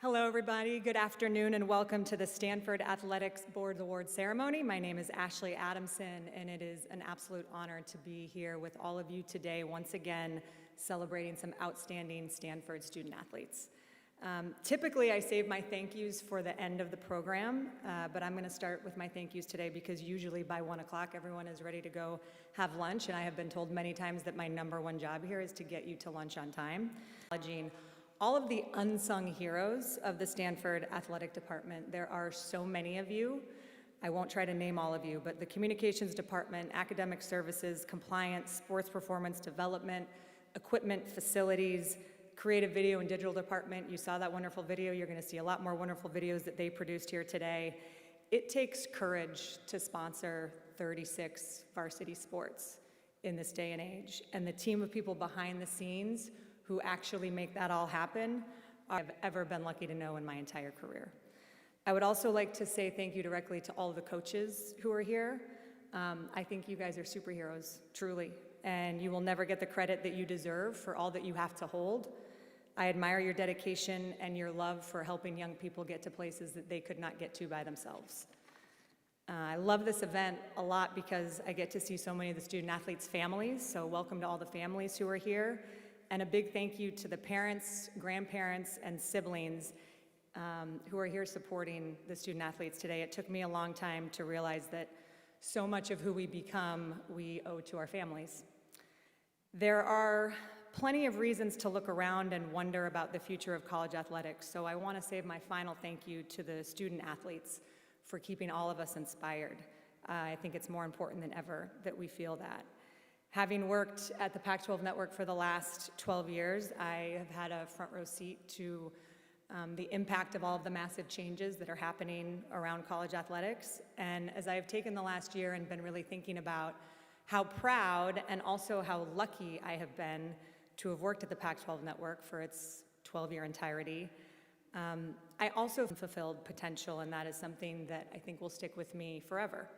Hello, everybody. Good afternoon, and welcome to the Stanford Athletics Board Award Ceremony. My name is Ashley Adamson, and it is an absolute honor to be here with all of you today, once again, celebrating some outstanding Stanford student athletes. Typically, I save my thank yous for the end of the program, but I'm going to start with my thank yous today because usually by 1 o'clock, everyone is ready to go have lunch, and I have been told many times that my #1 job here is to get you to lunch on time. Acknowledging all of the unsung heroes of the Stanford Athletic Department. There are so many of you. I won't try to name all of you, but the Communications Department, Academic Services, Compliance, Sports Performance Development, Equipment, Facilities, Creative Video and Digital Department. You saw that wonderful video. You're going to see a lot more wonderful videos that they produced here today. It takes courage to sponsor 36 varsity sports in this day and age. And the team of people behind the scenes who actually make that all happen, I've ever been lucky to know in my entire career. I would also like to say thank you directly to all of the coaches who are here. I think you guys are superheroes, truly, and you will never get the credit that you deserve for all that you have to hold. I admire your dedication and your love for helping young people get to places that they could not get to by themselves. I love this event a lot because I get to see so many of the student athletes' families, so welcome to all the families who are here. And a big thank you to the parents, grandparents, and siblings who are here supporting the student athletes today. It took me a long time to realize that so much of who we become, we owe to our families. There are plenty of reasons to look around and wonder about the future of college athletics, so I want to save my final thank you to the student athletes for keeping all of us inspired. I think it's more important than ever that we feel that. Having worked at the Pac-12 network for the last 12 years, I have had a front row seat to the impact of all of the massive changes that are happening around college athletics. And as I have taken the last year and been really thinking about how proud and also how lucky I have been to have worked at the Pac-12 network for its 12-year entirety, I also fulfilled potential, and that is something that I think will stick with me forever.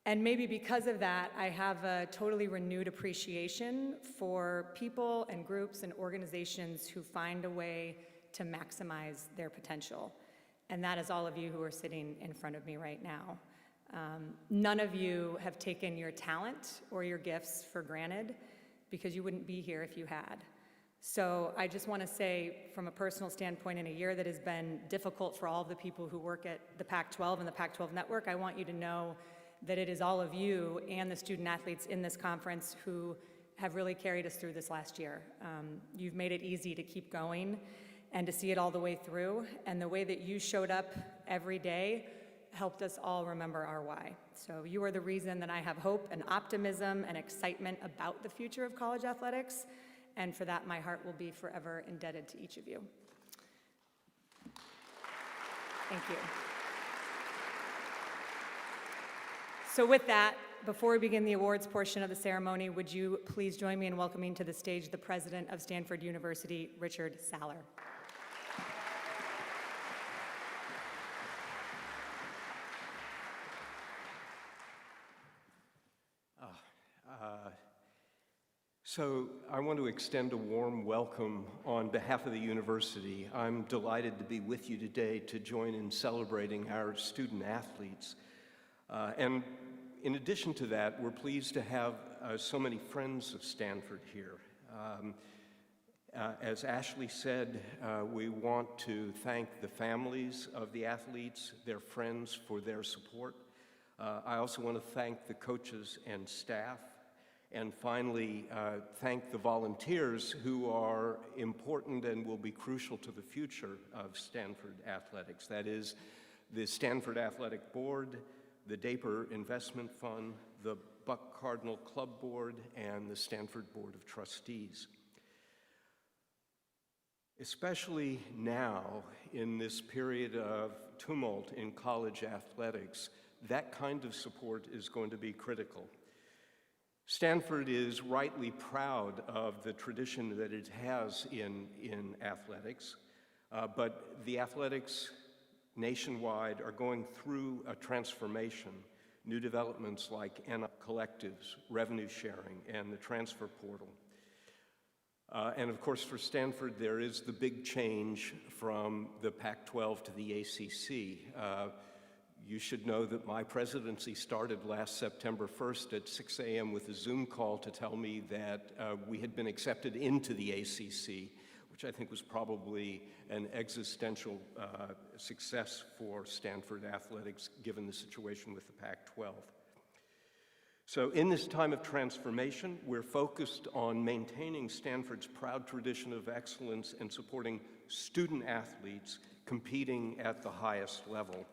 And maybe because of that, I have a totally renewed appreciation for people and groups and organizations who find a way to maximize their potential. And that is all of you who are sitting in front of me right now. None of you have taken your talent or your gifts for granted because you wouldn't be here if you had. So I just want to say, from a personal standpoint, in a year that has been difficult for all of the people who work at the Pac-12 and the Pac-12 network, I want you to know that it is all of you and the student athletes in this conference who have really carried us through this last year. You've made it easy to keep going and to see it all the way through, and the way that you showed up every day helped us all remember our why. So you are the reason that I have hope and optimism and excitement about the future of college athletics, and for that my heart will be forever indebted to each of you. Thank you. So with that, before we begin the awards portion of the ceremony, would you please join me in welcoming to the stage the president of Stanford University, Richard Saller. So I want to extend a warm welcome on behalf of the university. I'm delighted to be with you today to join in celebrating our student athletes. And in addition to that, we're pleased to have so many friends of Stanford here. As Ashley said, we want to thank the families of the athletes, their friends, for their support. I also want to thank the coaches and staff. And finally, thank the volunteers who are important and will be crucial to the future of Stanford athletics. That is, the Stanford Athletic Board, the Draper Investment Fund, the Buck Cardinal Club Board, and the Stanford Board of Trustees. Especially now, in this period of tumult in college athletics, that kind of support is going to be critical. Stanford is rightly proud of the tradition that it has in athletics, but the athletics nationwide are going through a transformation. New developments like collectives, revenue sharing, and the transfer portal. And of course, for Stanford, there is the big change from the Pac-12 to the ACC. You should know that my presidency started last September 1st at 6 a.m. with a Zoom call to tell me that we had been accepted into the ACC, which I think was probably an existential success for Stanford athletics, given the situation with the Pac-12. So in this time of transformation, we're focused on maintaining Stanford's proud tradition of excellence and supporting student athletes competing at the highest level.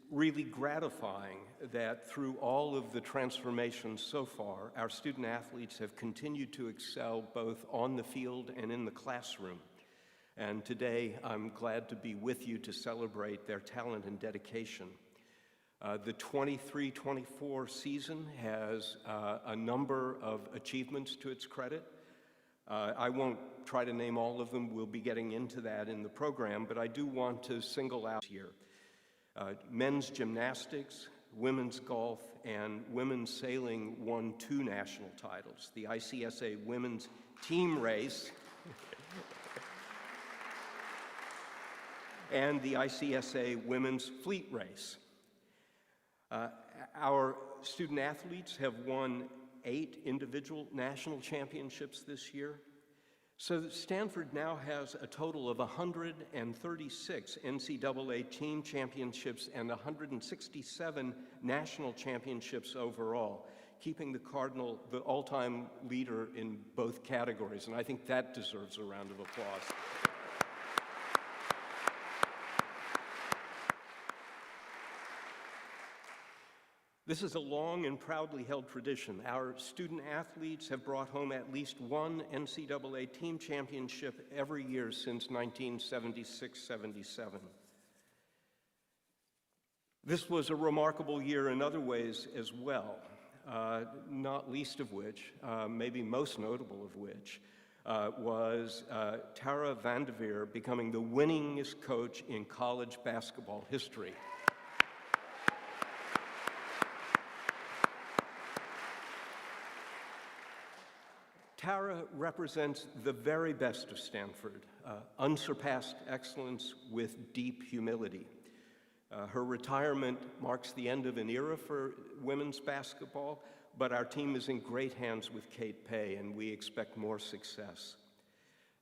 Really gratifying that through all of the transformations so far, our student athletes have continued to excel both on the field and in the classroom. And today, I'm glad to be with you to celebrate their talent and dedication. The 23-24 season has a number of achievements to its credit. I won't try to name all of them. We'll be getting into that in the program, but I do want to single out here. Men's gymnastics, women's golf, and women's sailing won 2 national titles. The ICSA women's team race and the ICSA women's fleet race. Our student athletes have won 8 individual national championships this year. So that Stanford now has a total of 136 NCAA team championships and 167 national championships overall, keeping the Cardinal the all-time leader in both categories, and I think that deserves a round of applause. This is a long and proudly held tradition. Our student athletes have brought home at least 1 NCAA team championship every year since 1976-77. This was a remarkable year in other ways as well, not least of which, maybe most notable of which, was Tara Vanderveer becoming the winningest coach in college basketball history. Tara represents the very best of Stanford, unsurpassed excellence with deep humility. Her retirement marks the end of an era for women's basketball, but our team is in great hands with Kate Pay, and we expect more success.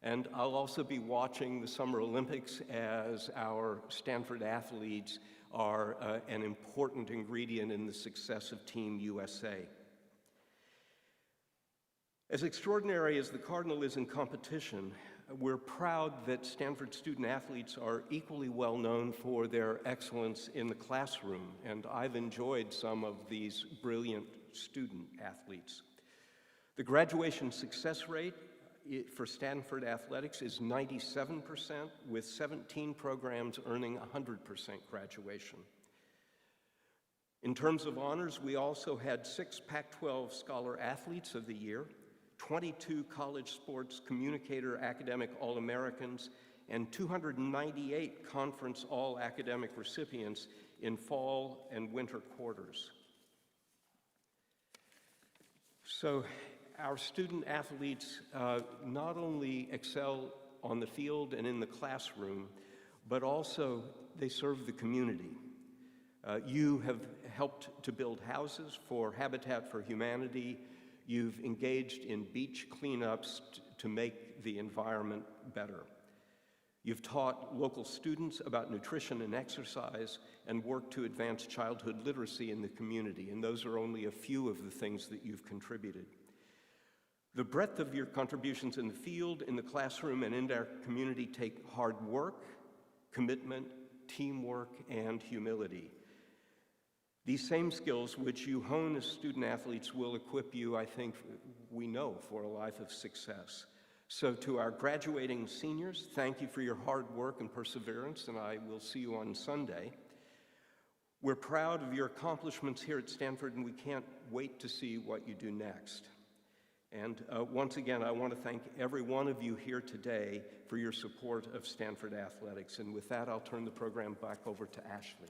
And I'll also be watching the Summer Olympics as our Stanford athletes are an important ingredient in the success of Team USA. As extraordinary as the Cardinal is in competition, we're proud that Stanford student athletes are equally well known for their excellence in the classroom, and I've enjoyed some of these brilliant student athletes. The graduation success rate for Stanford athletics is 97%, with 17 programs earning 100% graduation. In terms of honors, we also had 6 Pac-12 Scholar Athletes of the Year, 22 College Sports Communicator Academic All-Americans, and 298 Conference All-Academic recipients in fall and winter quarters. So our student athletes not only excel on the field and in the classroom, but also they serve the community. You have helped to build houses for Habitat for Humanity. You've engaged in beach cleanups to make the environment better. You've taught local students about nutrition and exercise and worked to advance childhood literacy in the community, and those are only a few of the things that you've contributed. The breadth of your contributions in the field, in the classroom, and in our community take hard work, commitment, teamwork, and humility. These same skills which you hone as student athletes will equip you, I think, we know, for a life of success. So to our graduating seniors, thank you for your hard work and perseverance, and I will see you on Sunday. We're proud of your accomplishments here at Stanford, and we can't wait to see what you do next. And once again, I want to thank every one of you here today for your support of Stanford athletics. And with that, I'll turn the program back over to Ashley.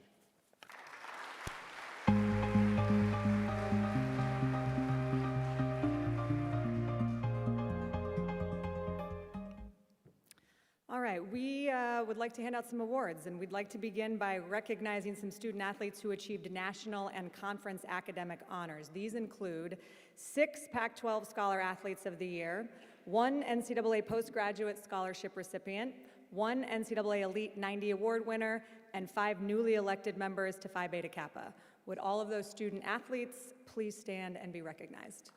would like to hand out some awards, and we'd like to begin by recognizing some student athletes who achieved national and conference academic honors. These include 6 Pac-12 Scholar Athletes of the Year, 1 NCAA Postgraduate Scholarship recipient, 1 NCAA Elite 90 Award winner, and 5 newly elected members to Phi Beta Kappa. Would all of those student athletes please stand and be recognized?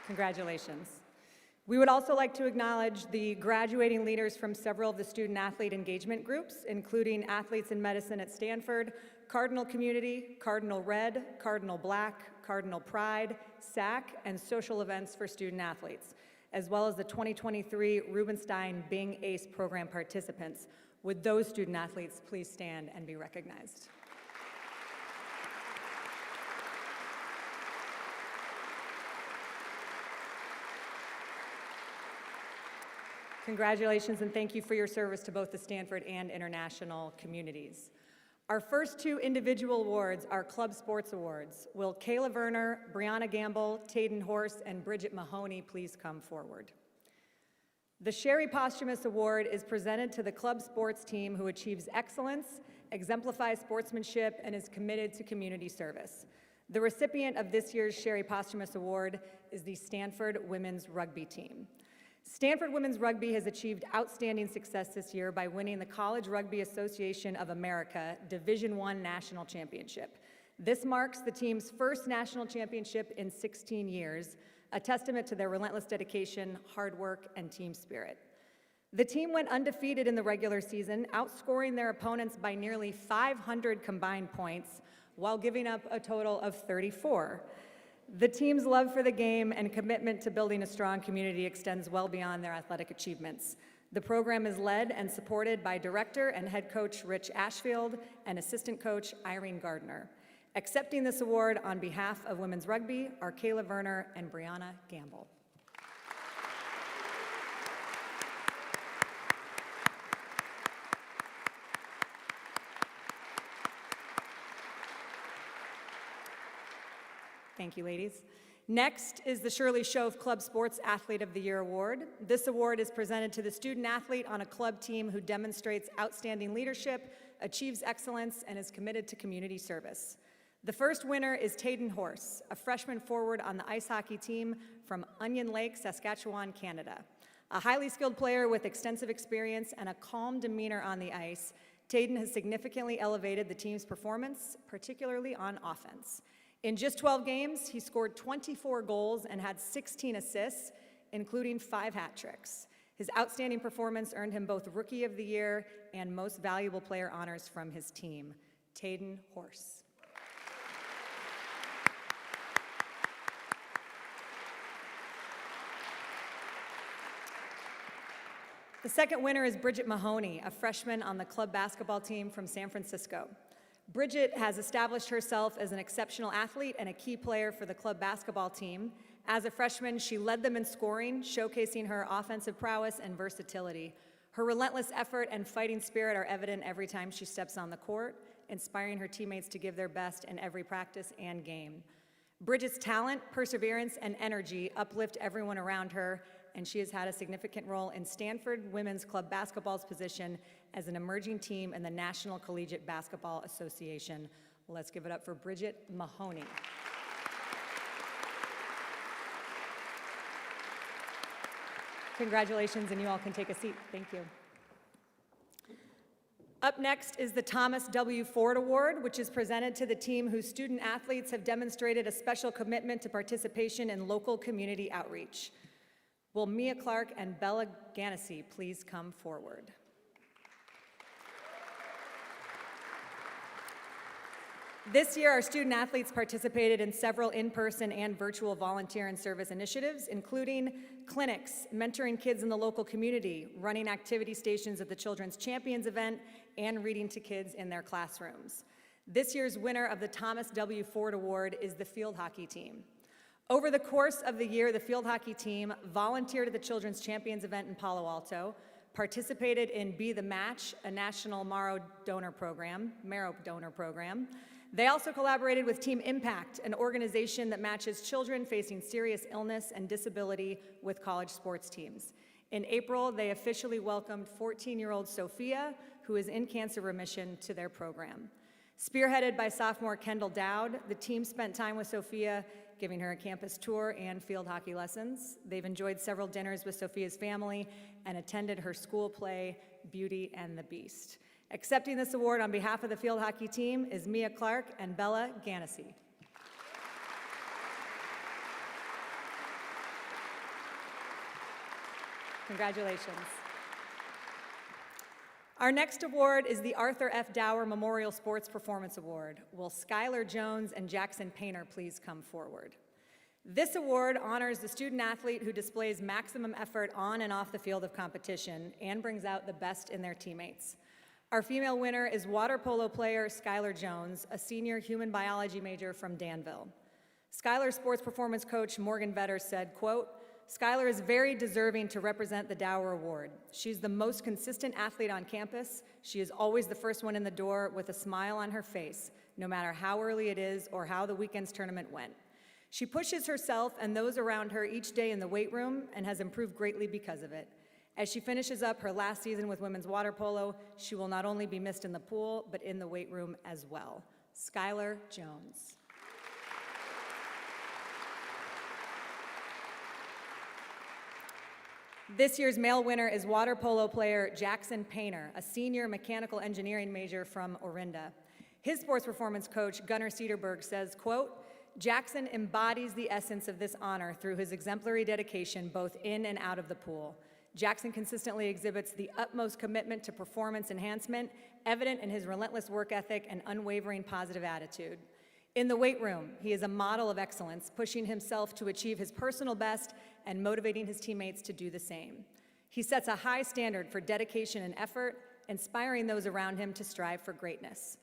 Congratulations. We would also like to acknowledge the graduating leaders from several of the student athlete engagement groups, including Athletes in Medicine at Stanford, Cardinal Community, Cardinal Red, Cardinal Black, Cardinal Pride, SAC, and Social Events for Student Athletes, as well as the 2023 Rubenstein Bing ACE program participants. Would those student athletes please stand and be recognized? Congratulations and thank you for your service to both the Stanford and international communities. Our first 2 individual awards are Club Sports Awards. Will Kayla Werner, Brianna Gamble, Tayden Horse, and Bridget Mahoney please come forward? The Sherry Posthumous Award is presented to the club sports team who achieves excellence, exemplifies sportsmanship, and is committed to community service. The recipient of this year's Sherry Posthumous Award is the Stanford women's rugby team. Stanford Women's Rugby has achieved outstanding success this year by winning the College Rugby Association of America Division I National Championship. This marks the team's first national championship in 16 years, a testament to their relentless dedication, hard work, and team spirit. The team went undefeated in the regular season, outscoring their opponents by nearly 500 combined points, while giving up a total of 34. The team's love for the game and commitment to building a strong community extends well beyond their athletic achievements. The program is led and supported by director and head coach Rich Ashfield and assistant coach Irene Gardner. Accepting this award on behalf of women's rugby are Kayla Werner and Brianna Gamble. Thank you, ladies. Next is the Shirley Shove Club Sports Athlete of the Year Award. This award is presented to the student athlete on a club team who demonstrates outstanding leadership, achieves excellence, and is committed to community service. The first winner is Tayden Horse, a freshman forward on the ice hockey team from Onion Lake, Saskatchewan, Canada. A highly skilled player with extensive experience and a calm demeanor on the ice, Tayden has significantly elevated the team's performance, particularly on offense. In just 12 games, he scored 24 goals and had 16 assists, including 5 hat tricks. His outstanding performance earned him both Rookie of the Year and Most Valuable Player honors from his team. Tayden Horse. The second winner is Bridget Mahoney, a freshman on the club basketball team from San Francisco. Bridget has established herself as an exceptional athlete and a key player for the club basketball team. As a freshman, she led them in scoring, showcasing her offensive prowess and versatility. Her relentless effort and fighting spirit are evident every time she steps on the court, inspiring her teammates to give their best in every practice and game. Bridget's talent, perseverance, and energy uplift everyone around her, and she has had a significant role in Stanford Women's Club Basketball's position as an emerging team in the National Collegiate Basketball Association. Let's give it up for Bridget Mahoney. Congratulations, and you all can take a seat. Thank you. Up next is the Thomas W. Ford Award, which is presented to the team whose student athletes have demonstrated a special commitment to participation in local community outreach. Will Mia Clark and Bella Ganassi please come forward? This year, our student athletes participated in several in-person and virtual volunteer and service initiatives, including clinics, mentoring kids in the local community, running activity stations at the Children's Champions event, and reading to kids in their classrooms. This year's winner of the Thomas W. Ford Award is the field hockey team. Over the course of the year, the field hockey team volunteered at the Children's Champions event in Palo Alto, participated in Be the Match, a national marrow donor program. They also collaborated with Team Impact, an organization that matches children facing serious illness and disability with college sports teams. In April, they officially welcomed 14-year-old Sophia, who is in cancer remission, to their program. Spearheaded by sophomore Kendall Dowd, the team spent time with Sophia, giving her a campus tour and field hockey lessons. They've enjoyed several dinners with Sophia's family and attended her school play, Beauty and the Beast. Accepting this award on behalf of the field hockey team is Mia Clark and Bella Ganassi. Congratulations. Our next award is the Arthur F. Dower Memorial Sports Performance Award. Will Skylar Jones and Jackson Painter please come forward? This award honors the student athlete who displays maximum effort on and off the field of competition and brings out the best in their teammates. Our female winner is water polo player Skylar Jones, a senior human biology major from Danville. Skylar's sports performance coach Morgan Vetter said, quote, "Skylar is very deserving to represent the Dower Award. She's the most consistent athlete on campus. She is always the first one in the door with a smile on her face, no matter how early it is or how the weekend's tournament went. She pushes herself and those around her each day in the weight room and has improved greatly because of it. As she finishes up her last season with women's water polo, she will not only be missed in the pool, but in the weight room as well. Skylar Jones." This year's male winner is water polo player Jackson Painter, a senior mechanical engineering major from Orinda. His sports performance coach, Gunnar Cederberg, says, quote, "Jackson embodies the essence of this honor through his exemplary dedication both in and out of the pool. Jackson consistently exhibits the utmost commitment to performance enhancement, evident in his relentless work ethic and unwavering positive attitude. In the weight room, he is a model of excellence, pushing himself to achieve his personal best and motivating his teammates to do the same. He sets a high standard for dedication and effort, inspiring those around him to strive for greatness.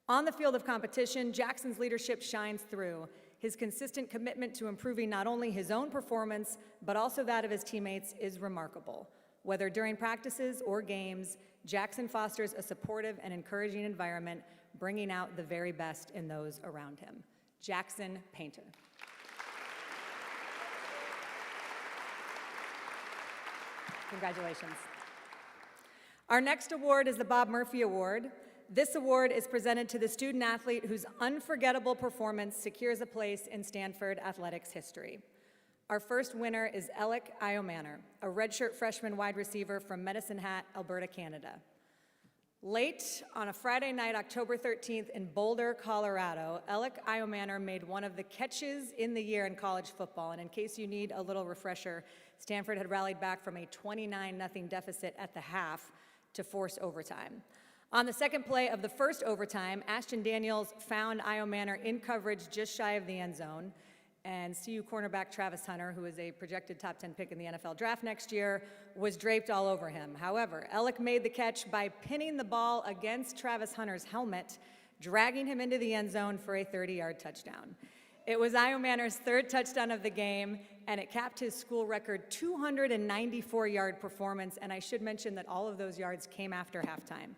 On the field of competition, Jackson's leadership shines through. His consistent commitment to improving not only his own performance, but also that of his teammates is remarkable. Whether during practices or games, Jackson fosters a supportive and encouraging environment, bringing out the very best in those around him. Jackson Painter. Congratulations. Our next award is the Bob Murphy Award. This award is presented to the student athlete whose unforgettable performance secures a place in Stanford athletics history. Our first winner is Alec Iomanner, a redshirt freshman wide receiver from Medicine Hat, Alberta, Canada. Late on a Friday night, October 13th, in Boulder, Colorado, Alec Iomanner made one of the catches in the year in college football. And in case you need a little refresher, Stanford had rallied back from a 29-0 deficit at the half to force overtime. On the second play of the first overtime, Ashton Daniels found Iomanner in coverage just shy of the end zone, and CU cornerback Travis Hunter, who is a projected top 10 pick in the NFL draft next year, was draped all over him. However, Alec made the catch by pinning the ball against Travis Hunter's helmet, dragging him into the end zone for a 30-yard touchdown. It was Iomanner's third touchdown of the game, and it capped his school record 294-yard performance, and I should mention that all of those yards came after halftime.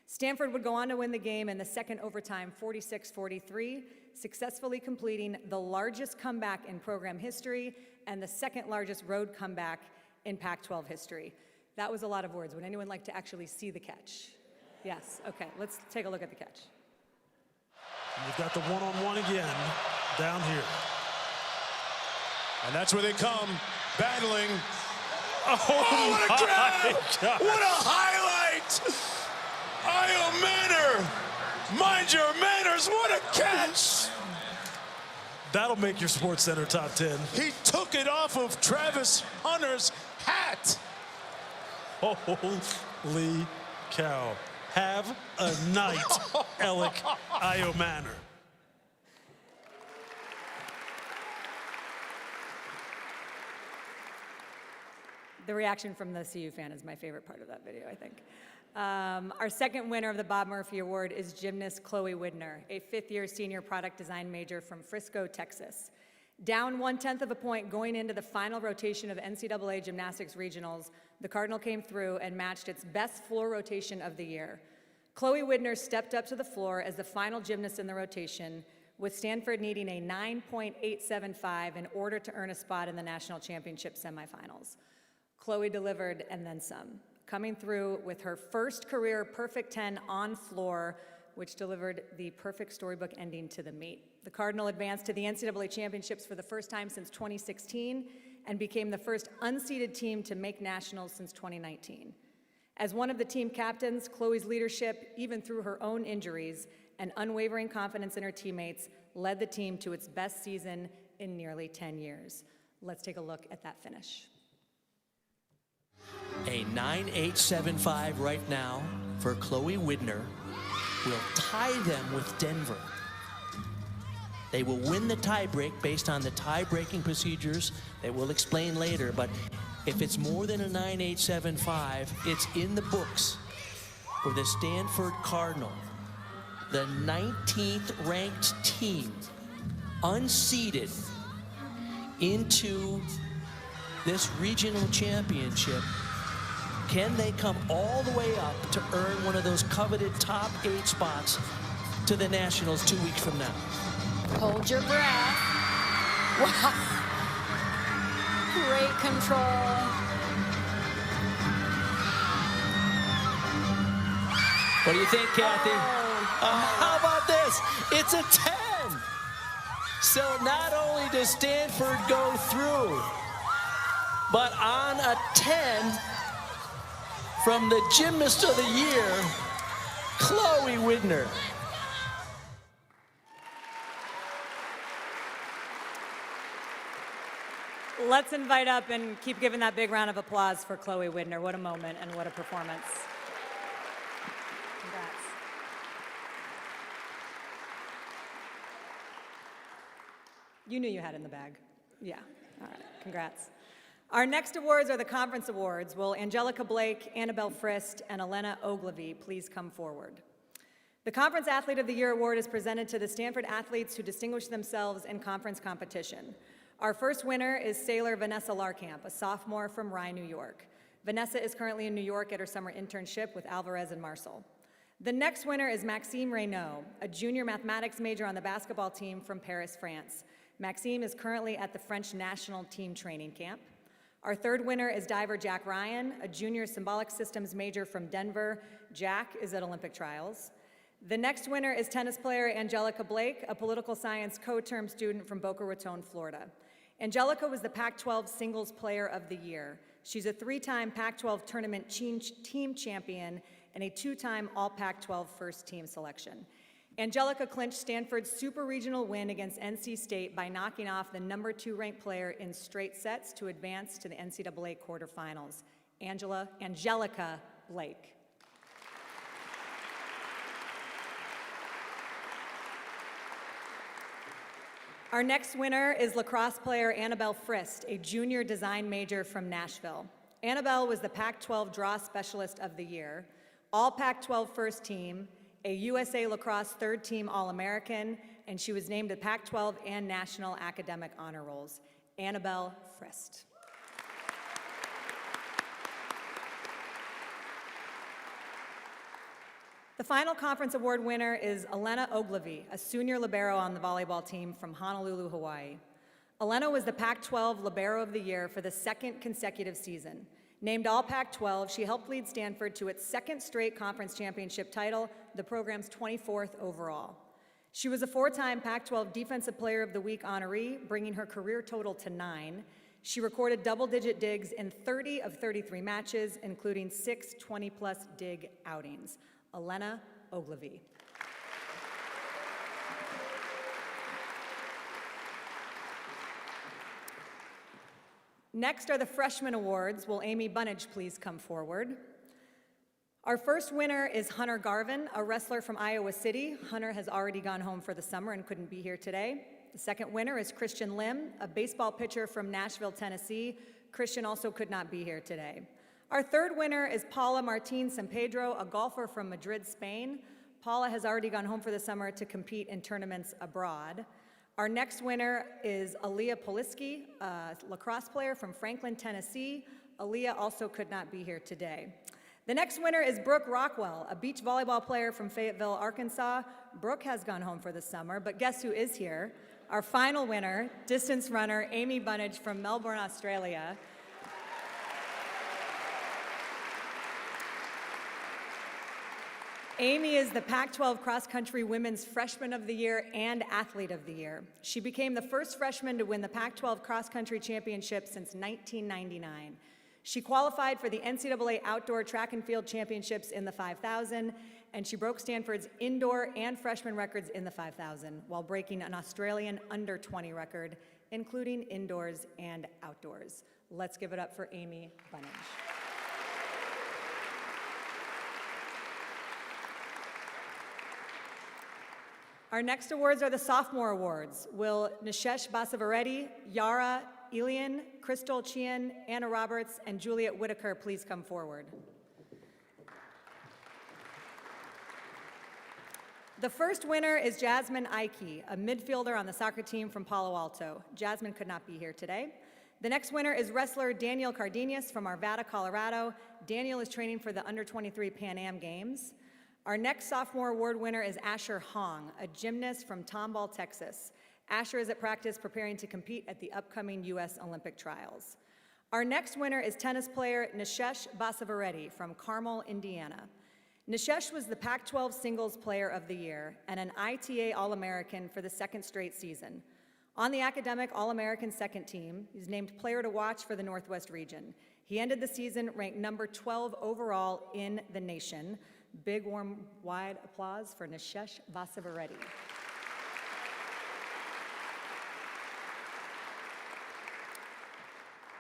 Stanford would go on to win the game in the second overtime, 46-43, successfully completing the largest comeback in program history and the second largest road comeback in Pac-12 history. That was a lot of words. Would anyone like to actually see the catch? Yes, okay, let's take a look at the catch. You've got the one-on-one again down here. And that's where they come, battling. Oh, what a grab! What a highlight! Iomanner, mind your manners, what a catch! That'll make your Sports Center top 10. He took it off of Travis Hunter's hat. Holy cow. Have a night, Alec Iomanner. The reaction from the CU fan is my favorite part of that video, I think. Our second winner of the Bob Murphy Award is gymnast Chloe Widner, a fifth-year senior product design major from Frisco, Texas. Down 1/10 of a point going into the final rotation of NCAA Gymnastics Regionals, the Cardinal came through and matched its best floor rotation of the year. Chloe Widner stepped up to the floor as the final gymnast in the rotation, with Stanford needing a 9.875 in order to earn a spot in the national championship semifinals. Chloe delivered and then some, coming through with her first career perfect 10 on floor, which delivered the perfect storybook ending to the meet. The Cardinal advanced to the NCAA championships for the first time since 2016 and became the first unseeded team to make nationals since 2019. As one of the team captains, Chloe's leadership, even through her own injuries, and unwavering confidence in her teammates led the team to its best season in nearly 10 years. Let's take a look at that finish. A 9.875 right now for Chloe Widner will tie them with Denver. They will win the tiebreak based on the tie-breaking procedures that we'll explain later, but if it's more than a 9.875, it's in the books for the Stanford Cardinal, the 19th ranked team, unseeded into this regional championship. Can they come all the way up to earn one of those coveted top 8 spots to the Nationals 2 weeks from now? Hold your breath. Wow. Great control. What do you think, Kathy? How about this? It's a 10. So not only does Stanford go through, but on a 10 from the Gymnast of the Year, Chloe Widner. Let's invite up and keep giving that big round of applause for Chloe Widner. What a moment and what a performance. Congrats. You knew you had it in the bag. Yeah, all right, congrats. Our next awards are the conference awards. Will Angelica Blake, Annabelle Frist, and Elena Ogilvie please come forward? The Conference Athlete of the Year award is presented to the Stanford athletes who distinguish themselves in conference competition. Our first winner is sailor Vanessa Larkamp, a sophomore from Rye, New York. Vanessa is currently in New York at her summer internship with Alvarez and Marcel. The next winner is Maxime Reynaud, a junior mathematics major on the basketball team from Paris, France. Maxime is currently at the French national team training camp. Our third winner is diver Jack Ryan, a junior symbolic systems major from Denver. Jack is at Olympic trials. The next winner is tennis player Angelica Blake, a political science co-term student from Boca Raton, Florida. Angelica was the Pac-12 Singles Player of the Year. She's a 3-time Pac-12 tournament team champion and a 2-time All-Pac-12 first team selection. Angelica clinched Stanford's super regional win against NC State by knocking off the number 2 ranked player in straight sets to advance to the NCAA quarterfinals. Angelica Blake. Our next winner is lacrosse player Annabelle Frist, a junior design major from Nashville. Annabelle was the Pac-12 Draw Specialist of the Year, All Pac-12 First Team, a USA Lacrosse Third Team All-American, and she was named to Pac-12 and National Academic Honor Rolls. Annabelle Frist. The final conference award winner is Elena Ogilvie, a senior libero on the volleyball team from Honolulu, Hawaii. Elena was the Pac-12 Libero of the Year for the 2nd consecutive season. Named All Pac-12, she helped lead Stanford to its 2nd straight conference championship title, the program's 24th overall. She was a 4-time Pac-12 Defensive Player of the Week honoree, bringing her career total to 9. She recorded double-digit digs in 30 of 33 matches, including 6 20-plus dig outings. Elena Ogilvie. Next are the Freshman Awards. Will Amy Bunnage please come forward? Our first winner is Hunter Garvin, a wrestler from Iowa City. Hunter has already gone home for the summer and couldn't be here today. The second winner is Christian Lim, a baseball pitcher from Nashville, Tennessee. Christian also could not be here today. Our third winner is Paula Martin Sampedro, a golfer from Madrid, Spain. Paula has already gone home for the summer to compete in tournaments abroad. Our next winner is Aaliyah Poliski, a lacrosse player from Franklin, Tennessee. Aaliyah also could not be here today. The next winner is Brooke Rockwell, a beach volleyball player from Fayetteville, Arkansas. Brooke has gone home for the summer, but guess who is here? Our final winner, distance runner Amy Bunnage from Melbourne, Australia. Amy is the Pac-12 cross-country Women's Freshman of the Year and Athlete of the Year. She became the first freshman to win the Pac-12 cross-country championship since 1999. She qualified for the NCAA Outdoor Track and Field Championships in the 5,000, and she broke Stanford's indoor and freshman records in the 5,000, while breaking an Australian under-20 record, including indoors and outdoors. Let's give it up for Amy Bunnage. Our next awards are the sophomore awards. Will Nishesh Basavareddy, Yara Elian, Crystal Chian, Anna Roberts, and Juliet Whitaker please come forward? The first winner is Jasmine Ike, a midfielder on the soccer team from Palo Alto. Jasmine could not be here today. The next winner is wrestler Daniel Cardenas from Arvada, Colorado. Daniel is training for the Under-23 Pan Am Games. Our next sophomore award winner is Asher Hong, a gymnast from Tomball, Texas. Asher is at practice preparing to compete at the upcoming U.S. Olympic trials. Our next winner is tennis player Nishesh Basavareddy from Carmel, Indiana. Nishesh was the Pac-12 Singles Player of the Year and an ITA All-American for the second straight season. On the academic All-American second team, he's named Player to Watch for the Northwest region. He ended the season ranked number 12 overall in the nation. Big, warm, wide applause for Nishesh Basavareddy.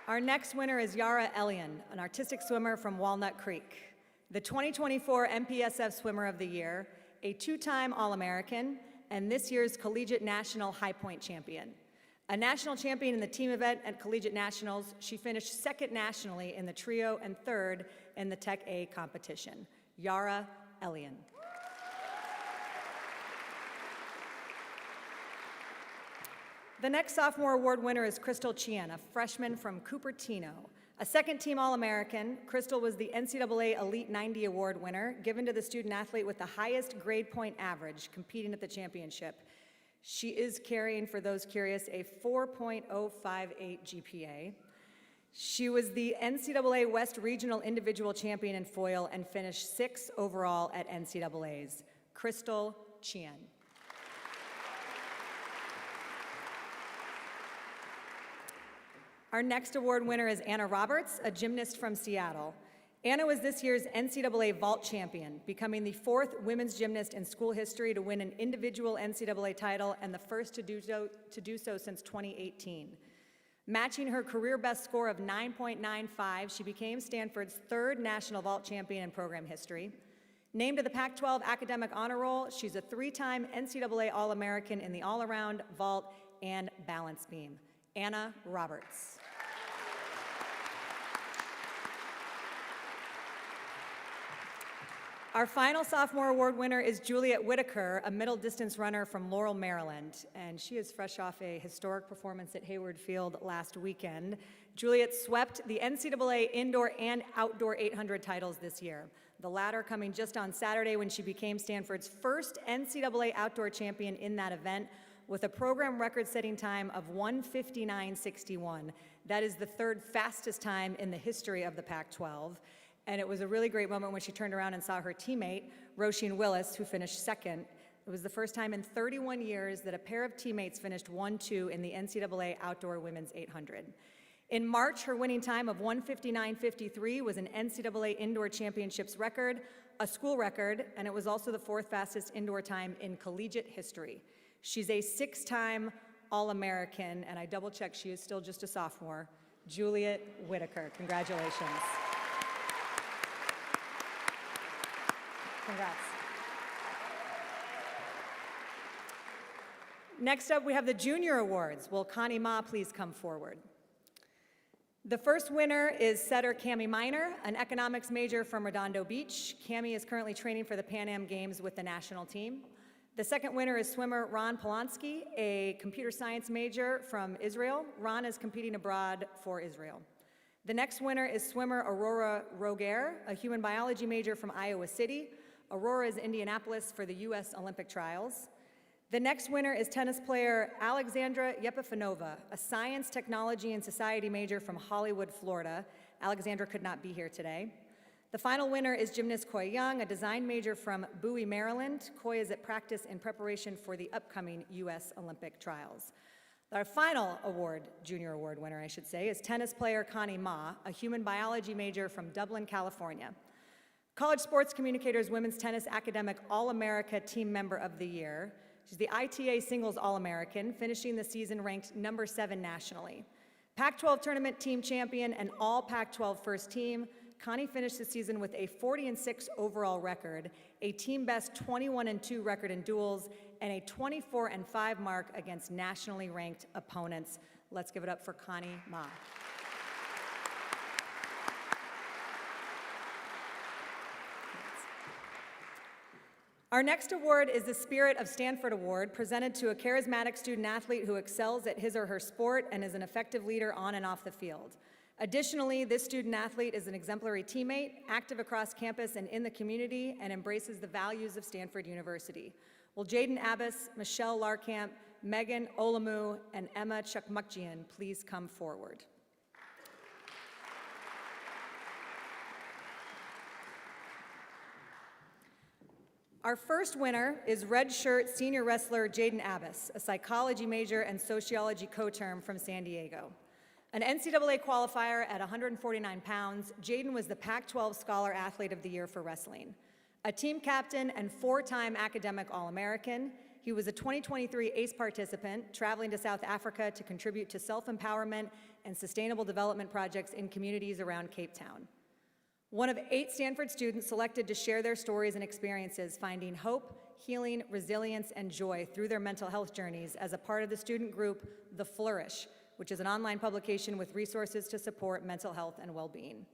Our next winner is Yara Elian, an artistic swimmer from Walnut Creek, the 2024 MPSF Swimmer of the Year, a two-time All-American, and this year's Collegiate National High Point champion. A national champion in the team event at Collegiate Nationals, she finished second nationally in the trio and third in the Tech A competition. Yara Elian. The next sophomore award winner is Crystal Chian, a freshman from Cupertino. A second-team All-American, Crystal was the NCAA Elite 90 Award winner, given to the student athlete with the highest grade point average competing at the championship. She is carrying, for those curious, a 4.058 GPA. She was the NCAA West Regional Individual Champion in foil and finished 6th overall at NCAA's. Crystal Chian. Our next award winner is Anna Roberts, a gymnast from Seattle. Anna was this year's NCAA vault champion, becoming the 4th women's gymnast in school history to win an individual NCAA title and the first to do so since 2018. Matching her career best score of 9.95, she became Stanford's 3rd national vault champion in program history. Named to the Pac-12 Academic Honor Roll, she's a 3-time NCAA All-American in the all-around, vault, and balance beam. Anna Roberts. Our final sophomore award winner is Juliet Whitaker, a middle distance runner from Laurel, Maryland, and she is fresh off a historic performance at Hayward Field last weekend. Juliet swept the NCAA indoor and outdoor 800 titles this year, the latter coming just on Saturday when she became Stanford's first NCAA outdoor champion in that event with a program record-setting time of 1:59.61. That is the 3rd fastest time in the history of the Pac-12. And it was a really great moment when she turned around and saw her teammate, Roisin Willis, who finished 2nd. It was the first time in 31 years that a pair of teammates finished 1-2 in the NCAA Outdoor Women's 800. In March, her winning time of 1:59.53 was an NCAA Indoor Championships record, a school record, and it was also the 4th fastest indoor time in collegiate history. She's a 6-time All-American, and I double-checked she is still just a sophomore, Juliet Whitaker. Congratulations. Congrats. Next up, we have the Junior Awards. Will Connie Ma please come forward? The first winner is setter Cami Miner, an economics major from Redondo Beach. Cami is currently training for the Pan Am Games with the national team. The second winner is swimmer Ron Polanski, a computer science major from Israel. Ron is competing abroad for Israel. The next winner is swimmer Aurora Roger, a human biology major from Iowa City. Aurora is Indianapolis for the U.S. Olympic trials. The next winner is tennis player Alexandra Yepifanova, a science, technology, and society major from Hollywood, Florida. Alexandra could not be here today. The final winner is gymnast Coy Young, a design major from Bowie, Maryland. Coy is at practice in preparation for the upcoming U.S. Olympic trials. Our final award, junior award winner, I should say, is tennis player Connie Ma, a human biology major from Dublin, California. College Sports Communicators Women's Tennis Academic All-America Team Member of the Year. She's the ITA Singles All-American, finishing the season ranked number 7 nationally. Pac-12 Tournament Team Champion and All Pac-12 First Team, Connie finished the season with a 40-6 overall record, a team best 21-2 record in duels, and a 24-5 mark against nationally ranked opponents. Let's give it up for Connie Ma. Our next award is the Spirit of Stanford Award, presented to a charismatic student athlete who excels at his or her sport and is an effective leader on and off the field. Additionally, this student athlete is an exemplary teammate, active across campus and in the community, and embraces the values of Stanford University. Will Jaden Abbas, Michelle Larkamp, Megan Olamu, and Emma Chukmukjian please come forward? Our first winner is redshirt senior wrestler Jaden Abbas, a psychology major and sociology co-term from San Diego. An NCAA qualifier at 149 pounds, Jaden was the Pac-12 Scholar Athlete of the Year for wrestling. A team captain and 4-time academic All-American, he was a 2023 ACE participant, traveling to South Africa to contribute to self-empowerment and sustainable development projects in communities around Cape Town. One of 8 Stanford students selected to share their stories and experiences, finding hope, healing, resilience, and joy through their mental health journeys as a part of the student group The Flourish, which is an online publication with resources to support mental health and well-being.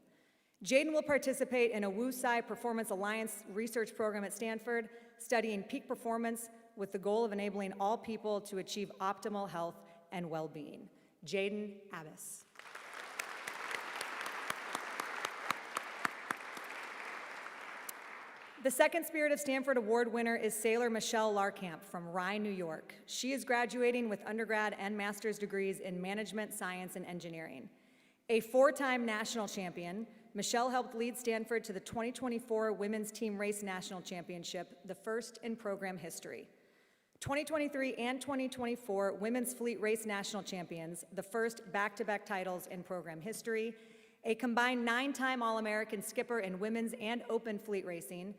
Jaden will participate in a Wu-Sai Performance Alliance research program at Stanford, studying peak performance with the goal of enabling all people to achieve optimal health and well-being. Jaden Abbas. The second Spirit of Stanford Award winner is sailor Michelle Larkamp from Rye, New York. She is graduating with undergrad and master's degrees in management, science, and engineering. A 4-time national champion, Michelle helped lead Stanford to the 2024 Women's Team Race National Championship, the first in program history. 2023 and 2024 Women's Fleet Race National Champions, the first back-to-back titles in program history. A combined 9-time All-American skipper in women's and open fleet racing.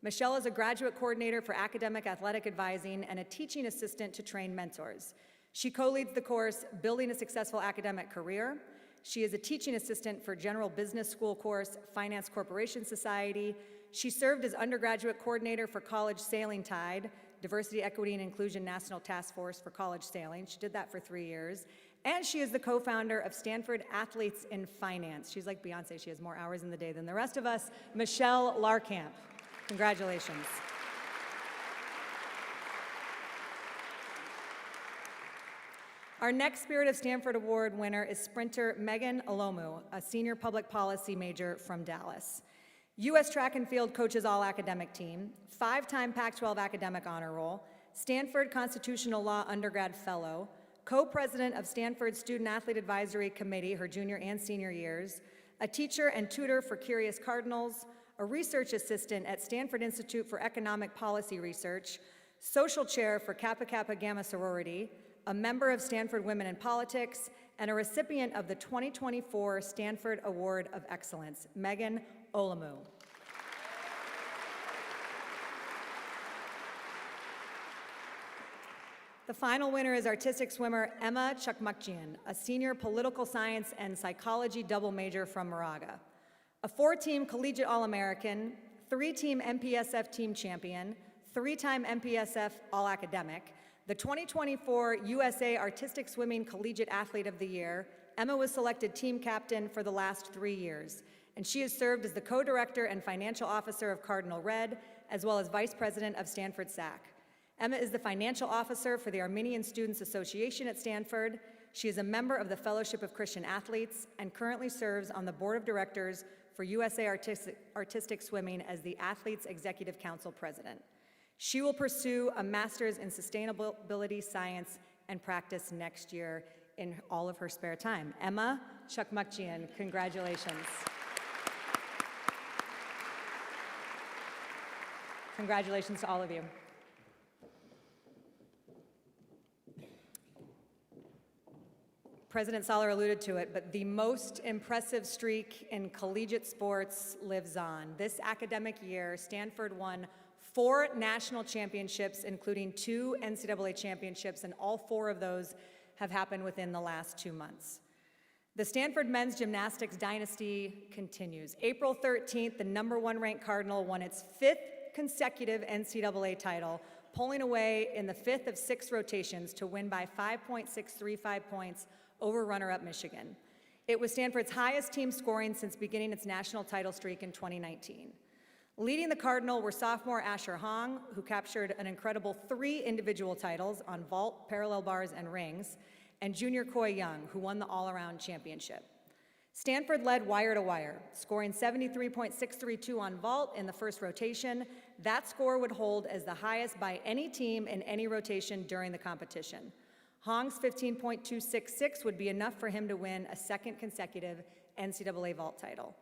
Michelle is a graduate coordinator for academic athletic advising and a teaching assistant to train mentors. She co-leads the course, Building a Successful Academic Career. She is a teaching assistant for General Business School course, Finance Corporation Society. She served as undergraduate coordinator for College Sailing Tide, Diversity, Equity, and Inclusion National Task Force for College Sailing. She did that for 3 years. And she is the co-founder of Stanford Athletes in Finance. She's like Beyonce, she has more hours in the day than the rest of us. Michelle Larkamp. Congratulations. Our next Spirit of Stanford Award winner is sprinter Megan Olamu, a senior public policy major from Dallas. U.S. Track and Field coaches all academic team, 5-time Pac-12 academic honor roll, Stanford Constitutional Law undergrad fellow, co-president of Stanford Student Athlete Advisory Committee her junior and senior years, a teacher and tutor for Curious Cardinals, a research assistant at Stanford Institute for Economic Policy Research, social chair for Kappa Kappa Gamma Sorority, a member of Stanford Women in Politics, and a recipient of the 2024 Stanford Award of Excellence, Megan Olamu. The final winner is artistic swimmer Emma Chukmukjian, a senior political science and psychology double major from Moraga. A 4-team collegiate All-American, 3-team MPSF team champion, 3-time MPSF All-Academic, the 2024 USA Artistic Swimming Collegiate Athlete of the Year, Emma was selected team captain for the last 3 years, and she has served as the co-director and financial officer of Cardinal Red, as well as vice president of Stanford SAC. Emma is the financial officer for the Armenian Students Association at Stanford. She is a member of the Fellowship of Christian Athletes and currently serves on the board of directors for USA Artistic Swimming as the Athletes Executive Council president. She will pursue a master's in sustainability science and practice next year in all of her spare time. Emma Chakmakjian, congratulations. Congratulations to all of you. President Saller alluded to it, but the most impressive streak in collegiate sports lives on. This academic year, Stanford won 4 national championships, including 2 NCAA championships, and all 4 of those have happened within the last 2 months. The Stanford men's gymnastics dynasty continues. April 13th, the #1 ranked Cardinal won its 5th consecutive NCAA title, pulling away in the 5th of 6 rotations to win by 5.635 points over runner-up Michigan. It was Stanford's highest team scoring since beginning its national title streak in 2019. Leading the Cardinal were sophomore Asher Hong, who captured an incredible 3 individual titles on vault, parallel bars, and rings, and junior Koi Young, who won the all-around championship. Stanford led wire to wire, scoring 73.632 on vault in the first rotation. That score would hold as the highest by any team in any rotation during the competition. Hong's 15.266 would be enough for him to win a 2nd consecutive NCAA vault title.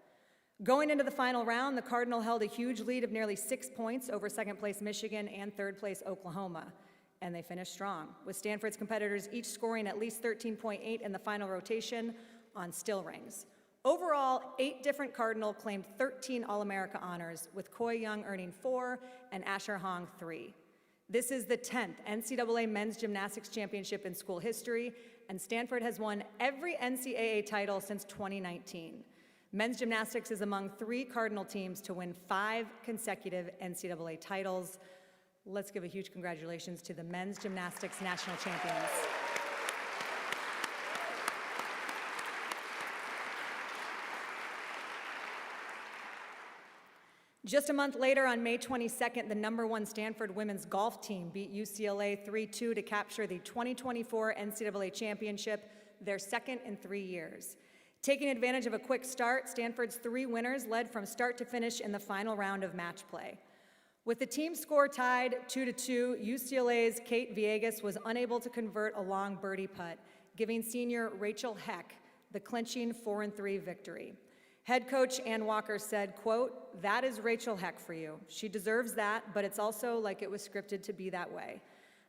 Going into the final round, the Cardinal held a huge lead of nearly 6 points over 2nd place Michigan and 3rd place Oklahoma, and they finished strong, with Stanford's competitors each scoring at least 13.8 in the final rotation on still rings. Overall, 8 different Cardinal claimed 13 All-America honors, with Koi Young earning 4 and Asher Hong 3. This is the 10th NCAA men's gymnastics championship in school history, and Stanford has won every NCAA title since 2019. Men's gymnastics is among 3 Cardinal teams to win 5 consecutive NCAA titles. Let's give a huge congratulations to the men's gymnastics national champions. Just a month later, on May 22nd, the #1 Stanford women's golf team beat UCLA 3-2 to capture the 2024 NCAA championship, their 2nd in 3 years. Taking advantage of a quick start, Stanford's 3 winners led from start to finish in the final round of match play. With the team score tied 2-2, UCLA's Kate Villegas was unable to convert a long birdie putt, giving senior Rachel Heck the clinching 4-3 victory. Head coach Ann Walker said, quote, "That is Rachel Heck for you. She deserves that, but it's also like it was scripted to be that way.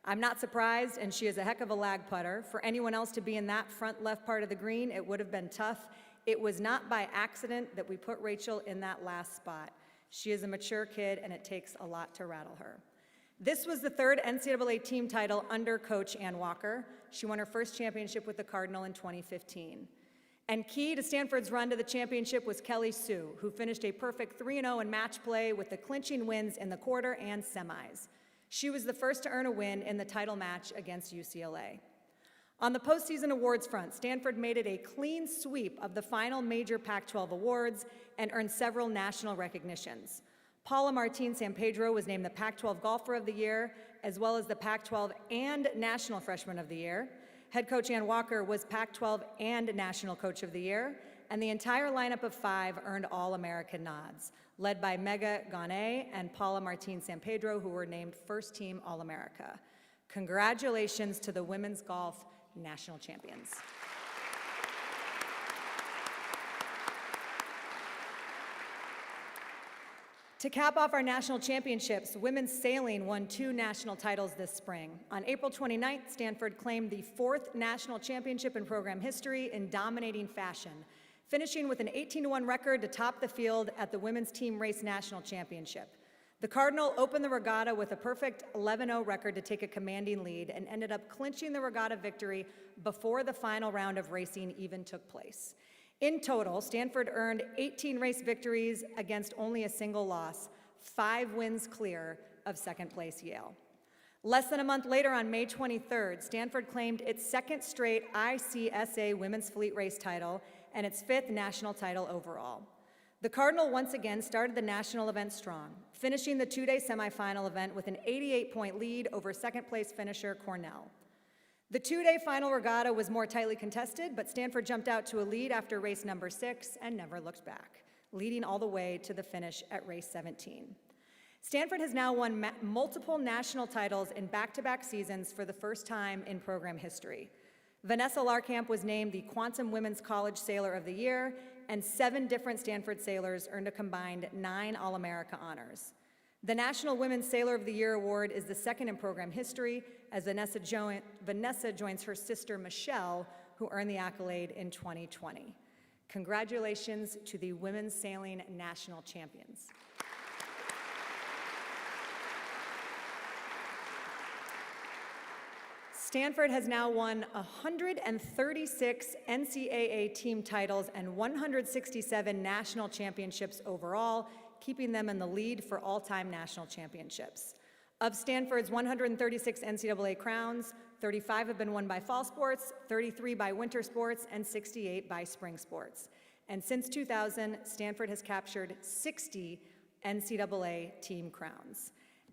I'm not surprised, and she is a heck of a lag putter. For anyone else to be in that front left part of the green, it would have been tough. It was not by accident that we put Rachel in that last spot. She is a mature kid, and it takes a lot to rattle her." This was the 3rd NCAA team title under coach Ann Walker. She won her first championship with the Cardinal in 2015. And key to Stanford's run to the championship was Kelly Sue, who finished a perfect 3-0 in match play with the clinching wins in the quarter and semis. She was the first to earn a win in the title match against UCLA. On the postseason awards front, Stanford made it a clean sweep of the final major Pac-12 awards and earned several national recognitions. Paula Martin San Pedro was named the Pac-12 Golfer of the Year, as well as the Pac-12 and National Freshman of the Year. Head coach Ann Walker was Pac-12 and National Coach of the Year, and the entire lineup of 5 earned All-American nods, led by Mega Gane and Paula Martin San Pedro, who were named First Team All-America. Congratulations to the women's golf national champions. To cap off our national championships, women's sailing won 2 national titles this spring. On April 29th, Stanford claimed the 4th national championship in program history in dominating fashion, finishing with an 18-1 record to top the field at the Women's Team Race National Championship. The Cardinal opened the regatta with a perfect 11-0 record to take a commanding lead and ended up clinching the regatta victory before the final round of racing even took place. In total, Stanford earned 18 race victories against only a single loss, 5 wins clear of 2nd place Yale. Less than a month later, on May 23rd, Stanford claimed its 2nd straight ICSA Women's Fleet Race title and its 5th national title overall. The Cardinal once again started the national event strong, finishing the two-day semifinal event with an 88-point lead over second-place finisher Cornell. The two-day final regatta was more tightly contested, but Stanford jumped out to a lead after race number 6 and never looked back, leading all the way to the finish at race 17. Stanford has now won multiple national titles in back-to-back seasons for the first time in program history. Vanessa Larkamp was named the Quantum Women's College Sailor of the Year, and 7 different Stanford sailors earned a combined 9 All-America honors. The National Women's Sailor of the Year award is the second in program history, as Vanessa joins her sister Michelle, who earned the accolade in 2020. Congratulations to the women's sailing national champions. Stanford has now won 136 NCAA team titles and 167 national championships overall, keeping them in the lead for all-time national championships. Of Stanford's 136 NCAA crowns, 35 have been won by fall sports, 33 by winter sports, and 68 by spring sports. And since 2000, Stanford has captured 60 NCAA team crowns.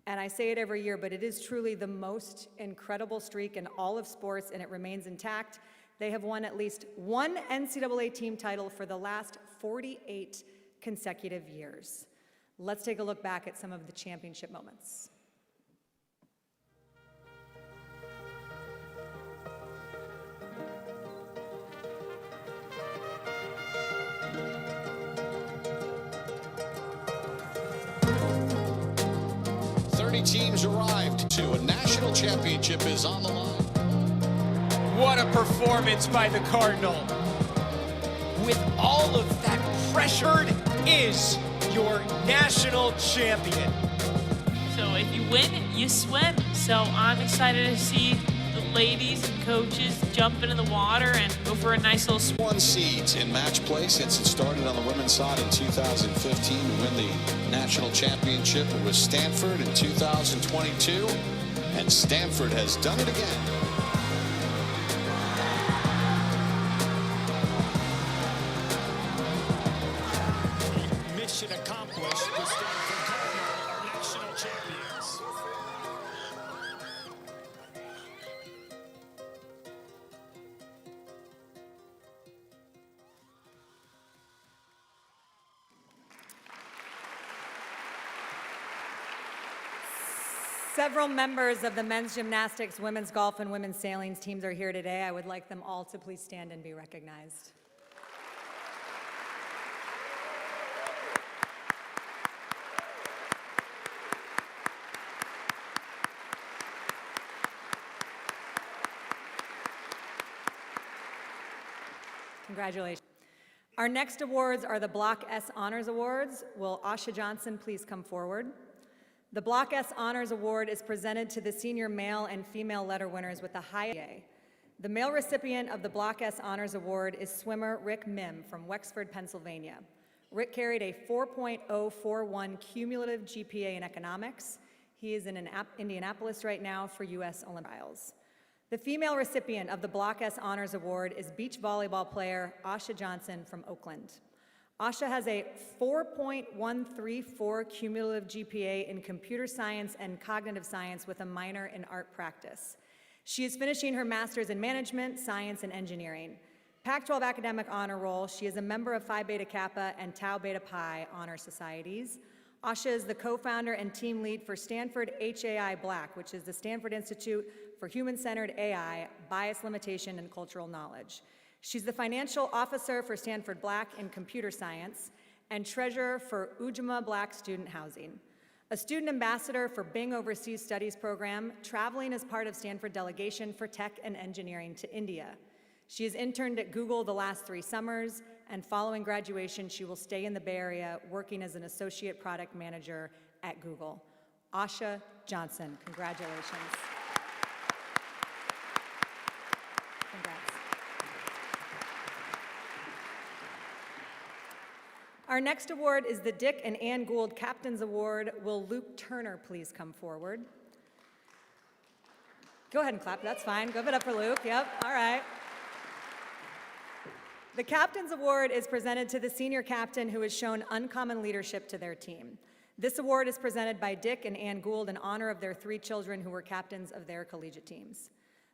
And I say it every year, but it is truly the most incredible streak in all of sports, and it remains intact. They have won at least one NCAA team title for the last 48 consecutive years. Let's take a look back at some of the championship moments. Teams arrived to a national championship is on the line. What a performance by the Cardinal. With all of that pressure, is your national champion. So if you win, you swim. So I'm excited to see the ladies and coaches jump into the water and go for a nice little swim. 1 seeds in match play since it started on the women's side in 2015 to win the national championship. It was Stanford in 2022, and Stanford has done it again. Mission accomplished. The Stanford Cardinal are national champions. Several members of the men's gymnastics, women's golf, and women's sailing teams are here today. I would like them all to please stand and be recognized. Congratulations. Our next awards are the Block S Honors Awards. Will Asha Johnson please come forward? The Block S Honors Award is presented to the senior male and female letter winners with the highest GPA. The male recipient of the Block S Honors Award is swimmer Rick Mim from Wexford, Pennsylvania. Rick carried a 4.041 cumulative GPA in economics. He is in Indianapolis right now for U.S. Olympic trials. The female recipient of the Block S Honors Award is beach volleyball player Asha Johnson from Oakland. Asha has a 4.134 cumulative GPA in computer science and cognitive science with a minor in art practice. She is finishing her master's in management, science, and engineering. Pac-12 academic honor roll, she is a member of Phi Beta Kappa and Tau Beta Pi honor societies. Asha is the co-founder and team lead for Stanford HAI Black, which is the Stanford Institute for Human-Centered AI, Bias Limitation, and Cultural Knowledge. She's the financial officer for Stanford Black in computer science and treasurer for Ujima Black Student Housing. A student ambassador for Bing Overseas Studies program, traveling as part of Stanford delegation for tech and engineering to India. She has interned at Google the last 3 summers, and following graduation, she will stay in the Bay Area working as an associate product manager at Google. Asha Johnson, congratulations. Congrats. Our next award is the Dick and Ann Gould Captain's Award. Will Luke Turner please come forward? Go ahead and clap, that's fine. Give it up for Luke, yep, all right. The Captain's Award is presented to the senior captain who has shown uncommon leadership to their team. This award is presented by Dick and Ann Gould in honor of their 3 children who were captains of their collegiate teams.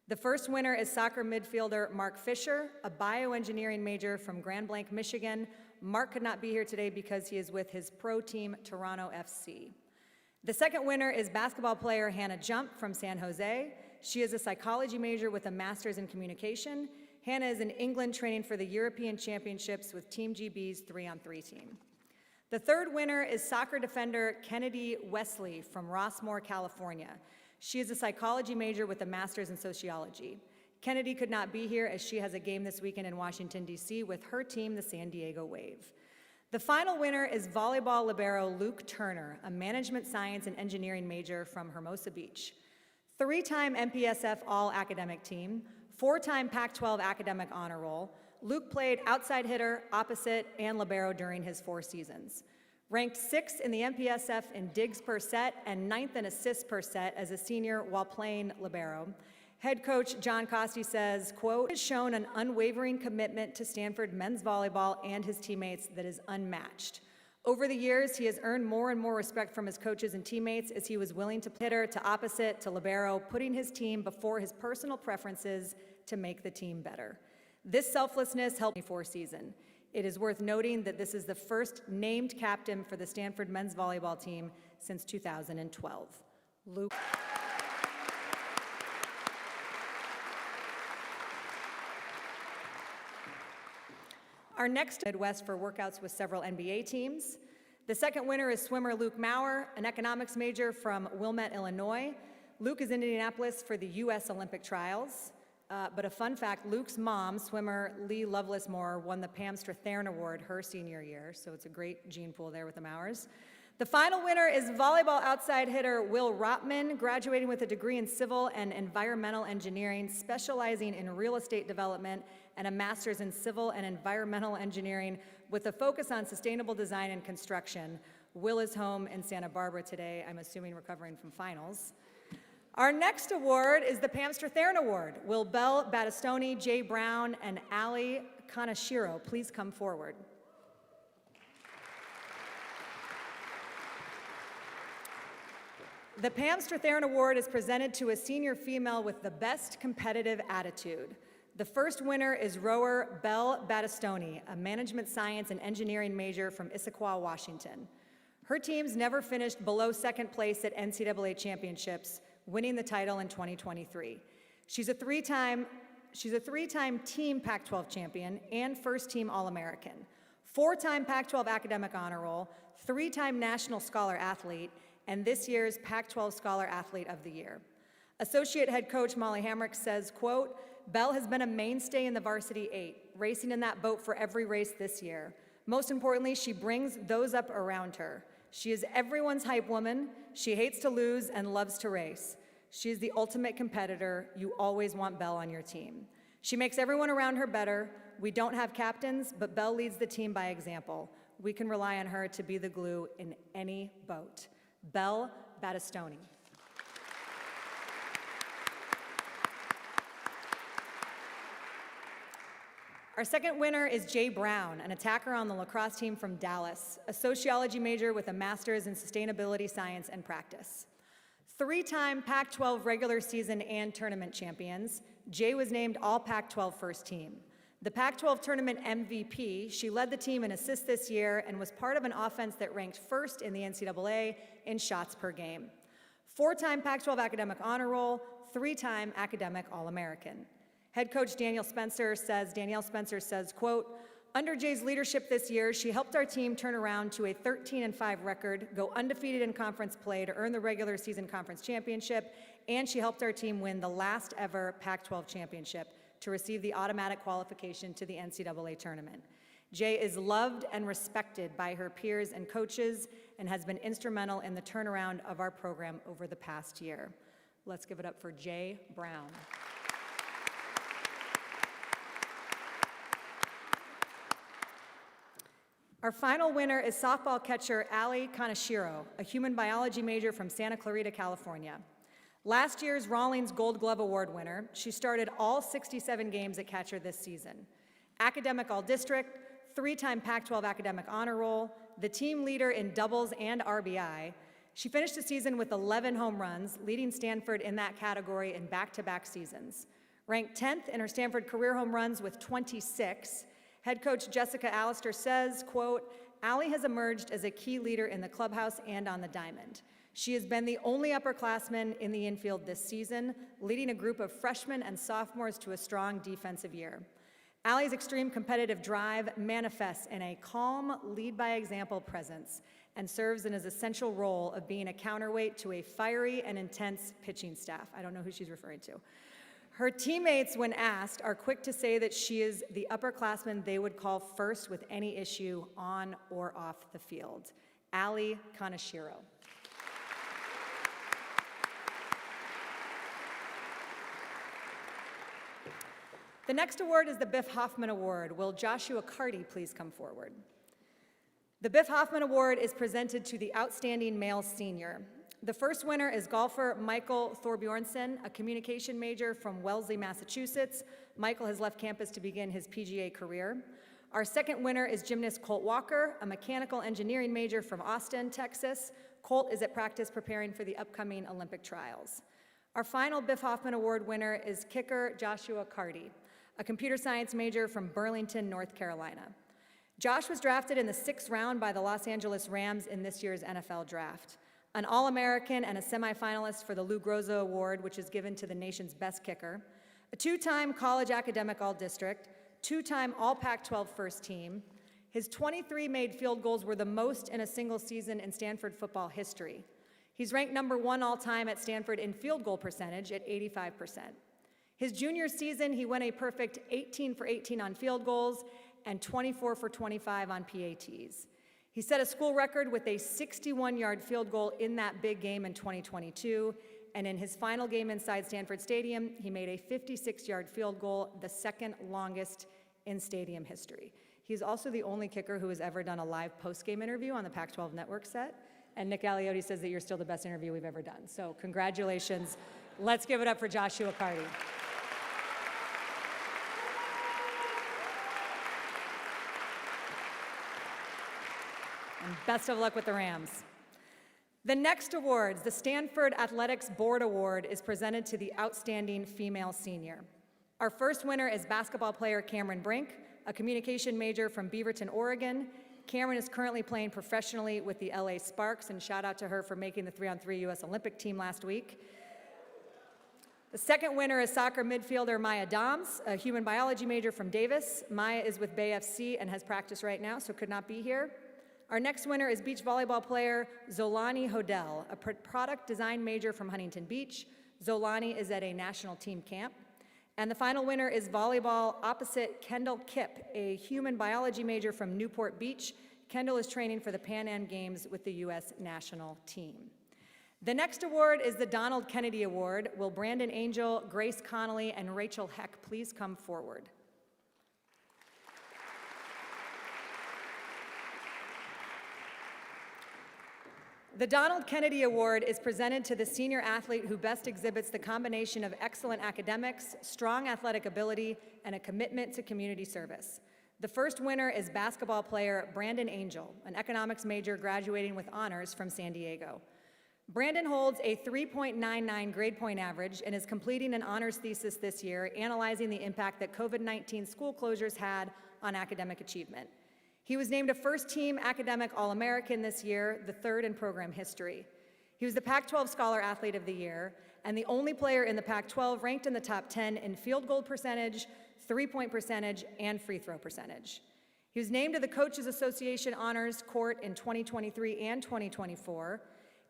The first winner is soccer midfielder Mark Fisher, a bioengineering major from Grand Blanc, Michigan. Mark could not be here today because he is with his pro team, Toronto FC. The second winner is basketball player Hannah Jump from San Jose. She is a psychology major with a master's in communication. Hannah is in England training for the European Championships with Team GB's 3-on-3 team. The third winner is soccer defender Kennedy Wesley from Rossmore, California. She is a psychology major with a master's in sociology. Kennedy could not be here as she has a game this weekend in Washington, D.C. with her team, the San Diego Wave. The final winner is volleyball libero Luke Turner, a management science and engineering major from Hermosa Beach. 3-time MPSF All-Academic Team, 4-time Pac-12 Academic Honor Roll, Luke played outside hitter, opposite, and libero during his 4 seasons. Ranked 6th in the MPSF in digs per set and 9th in assists per set as a senior while playing libero. Head coach John Costi says, quote, has shown an unwavering commitment to Stanford men's volleyball and his teammates that is unmatched. Over the years, he has earned more and more respect from his coaches and teammates as he was willing to hitter to opposite to libero, putting his team before his personal preferences to make the team better. This selflessness helped me 4 seasons. It is worth noting that this is the first named captain for the Stanford men's volleyball team since 2012. Luke. Our next Midwest for workouts with several NBA teams. The second winner is swimmer Luke Maurer, an economics major from Wilmette, Illinois. Luke is in Indianapolis for the U.S. Olympic trials. But a fun fact, Luke's mom, swimmer Lee Lovelace Moore, won the Pam Strathairn Award her senior year, so it's a great gene pool there with the Mauers. The final winner is volleyball outside hitter Will Rotman, graduating with a degree in civil and environmental engineering, specializing in real estate development, and a master's in civil and environmental engineering with a focus on sustainable design and construction. Will is home in Santa Barbara today, I'm assuming recovering from finals. Our next award is the Pam Strathairn Award. Will Belle Battistoni, Jay Brown, and Ali Kanashiro please come forward? The Pam Strathairn Award is presented to a senior female with the best competitive attitude. The first winner is rower Belle Battistoni, a management science and engineering major from Issaquah, Washington. Her teams never finished below second place at NCAA championships, winning the title in 2023. She's a three-time team Pac-12 champion and first-team All-American, 4-time Pac-12 academic honor roll, 3-time National Scholar Athlete, and this year's Pac-12 Scholar Athlete of the Year. Associate head coach Molly Hamrick says, quote, Belle has been a mainstay in the varsity 8, racing in that boat for every race this year. Most importantly, she brings those up around her. She is everyone's hype woman. She hates to lose and loves to race. She is the ultimate competitor. You always want Belle on your team. She makes everyone around her better. We don't have captains, but Belle leads the team by example. We can rely on her to be the glue in any boat. Belle Battistoni. Our second winner is Jay Brown, an attacker on the lacrosse team from Dallas, a sociology major with a master's in sustainability science and practice. 3-time Pac-12 regular season and tournament champions, Jay was named All Pac-12 First Team. The Pac-12 tournament MVP, she led the team in assists this year and was part of an offense that ranked first in the NCAA in shots per game. 4-time Pac-12 academic honor roll, 3-time academic All-American. Head coach Danielle Spencer says, quote, under Jay's leadership this year, she helped our team turn around to a 13-5 record, go undefeated in conference play to earn the regular season conference championship, and she helped our team win the last ever Pac-12 championship to receive the automatic qualification to the NCAA tournament. Jay is loved and respected by her peers and coaches and has been instrumental in the turnaround of our program over the past year. Let's give it up for Jay Brown. Our final winner is softball catcher Ali Kanashiro, a human biology major from Santa Clarita, California. Last year's Rawlings Gold Glove Award winner, she started all 67 games at catcher this season. Academic All-District, 3-time Pac-12 Academic Honor Roll, the team leader in doubles and RBI. She finished the season with 11 home runs, leading Stanford in that category in back-to-back seasons. Ranked 10th in her Stanford career home runs with 26, head coach Jessica Allister says, quote, "Allie has emerged as a key leader in the clubhouse and on the diamond. She has been the only upperclassman in the infield this season, leading a group of freshmen and sophomores to a strong defensive year. Allie's extreme competitive drive manifests in a calm, lead-by-example presence and serves in an essential role of being a counterweight to a fiery and intense pitching staff." I don't know who she's referring to. Her teammates, when asked, are quick to say that she is the upperclassman they would call first with any issue on or off the field. Allie Kaneshiro. The next award is the Biff Hoffman Award. Will Joshua Carty please come forward? The Biff Hoffman Award is presented to the outstanding male senior. The first winner is golfer Michael Thorbjornsen, a communication major from Wellesley, Massachusetts. Michael has left campus to begin his PGA career. Our second winner is gymnast Colt Walker, a mechanical engineering major from Austin, Texas. Colt is at practice preparing for the upcoming Olympic trials. Our final Biff Hoffman Award winner is kicker Joshua Carty, a computer science major from Burlington, North Carolina. Josh was drafted in the 6th round by the Los Angeles Rams in this year's NFL draft. An All-American and a semifinalist for the Lou Groza Award, which is given to the nation's best kicker, a 2-time college academic All-District, 2-time All-Pac-12 first team. His 23 made field goals were the most in a single season in Stanford football history. He's ranked number 1 all-time at Stanford in field goal percentage at 85%. His junior season, he went a perfect 18 for 18 on field goals and 24 for 25 on PATs. He set a school record with a 61-yard field goal in that big game in 2022, and in his final game inside Stanford Stadium, he made a 56-yard field goal, the second longest in stadium history. He's also the only kicker who has ever done a live post-game interview on the Pac-12 network set, and Nick Aliotti says that you're still the best interview we've ever done. So congratulations. Let's give it up for Joshua Carty. And best of luck with the Rams. The next awards, the Stanford Athletics Board Award, is presented to the outstanding female senior. Our first winner is basketball player Cameron Brink, a communication major from Beaverton, Oregon. Cameron is currently playing professionally with the LA Sparks, and shout out to her for making the 3-on-3 U.S. Olympic team last week. The second winner is soccer midfielder Maya Doms, a human biology major from Davis. Maya is with Bay FC and has practice right now, so could not be here. Our next winner is beach volleyball player Zolani Hodel, a product design major from Huntington Beach. Zolani is at a national team camp. And the final winner is volleyball opposite Kendall Kipp, a human biology major from Newport Beach. Kendall is training for the Pan Am Games with the U.S. national team. The next award is the Donald Kennedy Award. Will Brandon Angel, Grace Connolly, and Rachel Heck please come forward? The Donald Kennedy Award is presented to the senior athlete who best exhibits the combination of excellent academics, strong athletic ability, and a commitment to community service. The first winner is basketball player Brandon Angel, an economics major graduating with honors from San Diego. Brandon holds a 3.99 grade point average and is completing an honors thesis this year, analyzing the impact that COVID-19 school closures had on academic achievement. He was named a first-team academic All-American this year, the 3rd in program history. He was the Pac-12 Scholar Athlete of the Year and the only player in the Pac-12 ranked in the top 10 in field goal percentage, three-point percentage, and free throw percentage. He was named to the Coaches Association Honors Court in 2023 and 2024,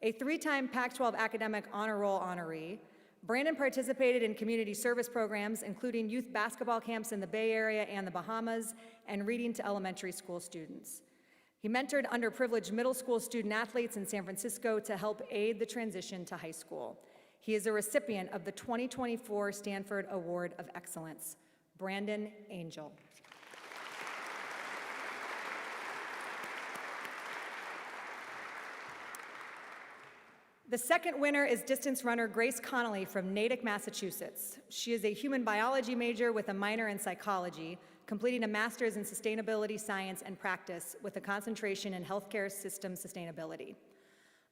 a 3-time Pac-12 Academic Honor Roll honoree. Brandon participated in community service programs, including youth basketball camps in the Bay Area and the Bahamas, and reading to elementary school students. He mentored underprivileged middle school student athletes in San Francisco to help aid the transition to high school. He is a recipient of the 2024 Stanford Award of Excellence. Brandon Angel. The second winner is distance runner Grace Connolly from Natick, Massachusetts. She is a human biology major with a minor in psychology, completing a master's in sustainability science and practice with a concentration in healthcare system sustainability.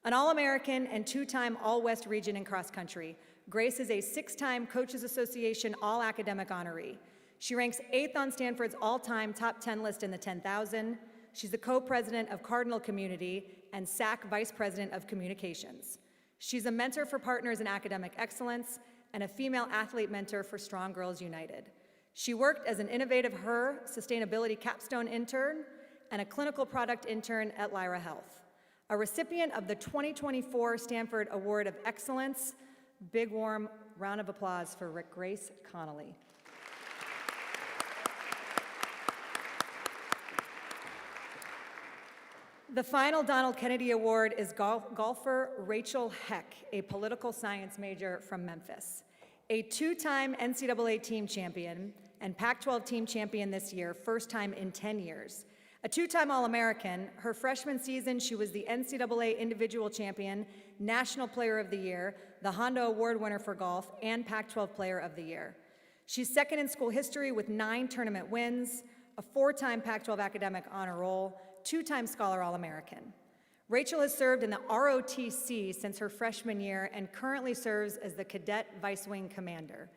An All-American and 2-time All-West region in cross country, Grace is a 6-time Coaches Association All-Academic honoree. She ranks 8th on Stanford's all-time top 10 list in the 10,000. She's the co-president of Cardinal Community and SAC Vice President of Communications. She's a mentor for partners in academic excellence and a female athlete mentor for Strong Girls United. She worked as an Innovative Her sustainability capstone intern and a clinical product intern at Lyra Health. A recipient of the 2024 Stanford Award of Excellence. Big warm round of applause for Grace Connolly. The final Donald Kennedy Award is golfer Rachel Heck, a political science major from Memphis. A 2-time NCAA team champion and Pac-12 team champion this year, first time in 10 years. A 2-time All-American, her freshman season she was the NCAA individual champion, National Player of the Year, the Honda Award winner for golf, and Pac-12 Player of the Year. She's second in school history with 9 tournament wins, a 4-time Pac-12 academic honor roll, 2-time Scholar All-American. Rachel has served in the ROTC since her freshman year and currently serves as the Cadet Vice Wing Commander.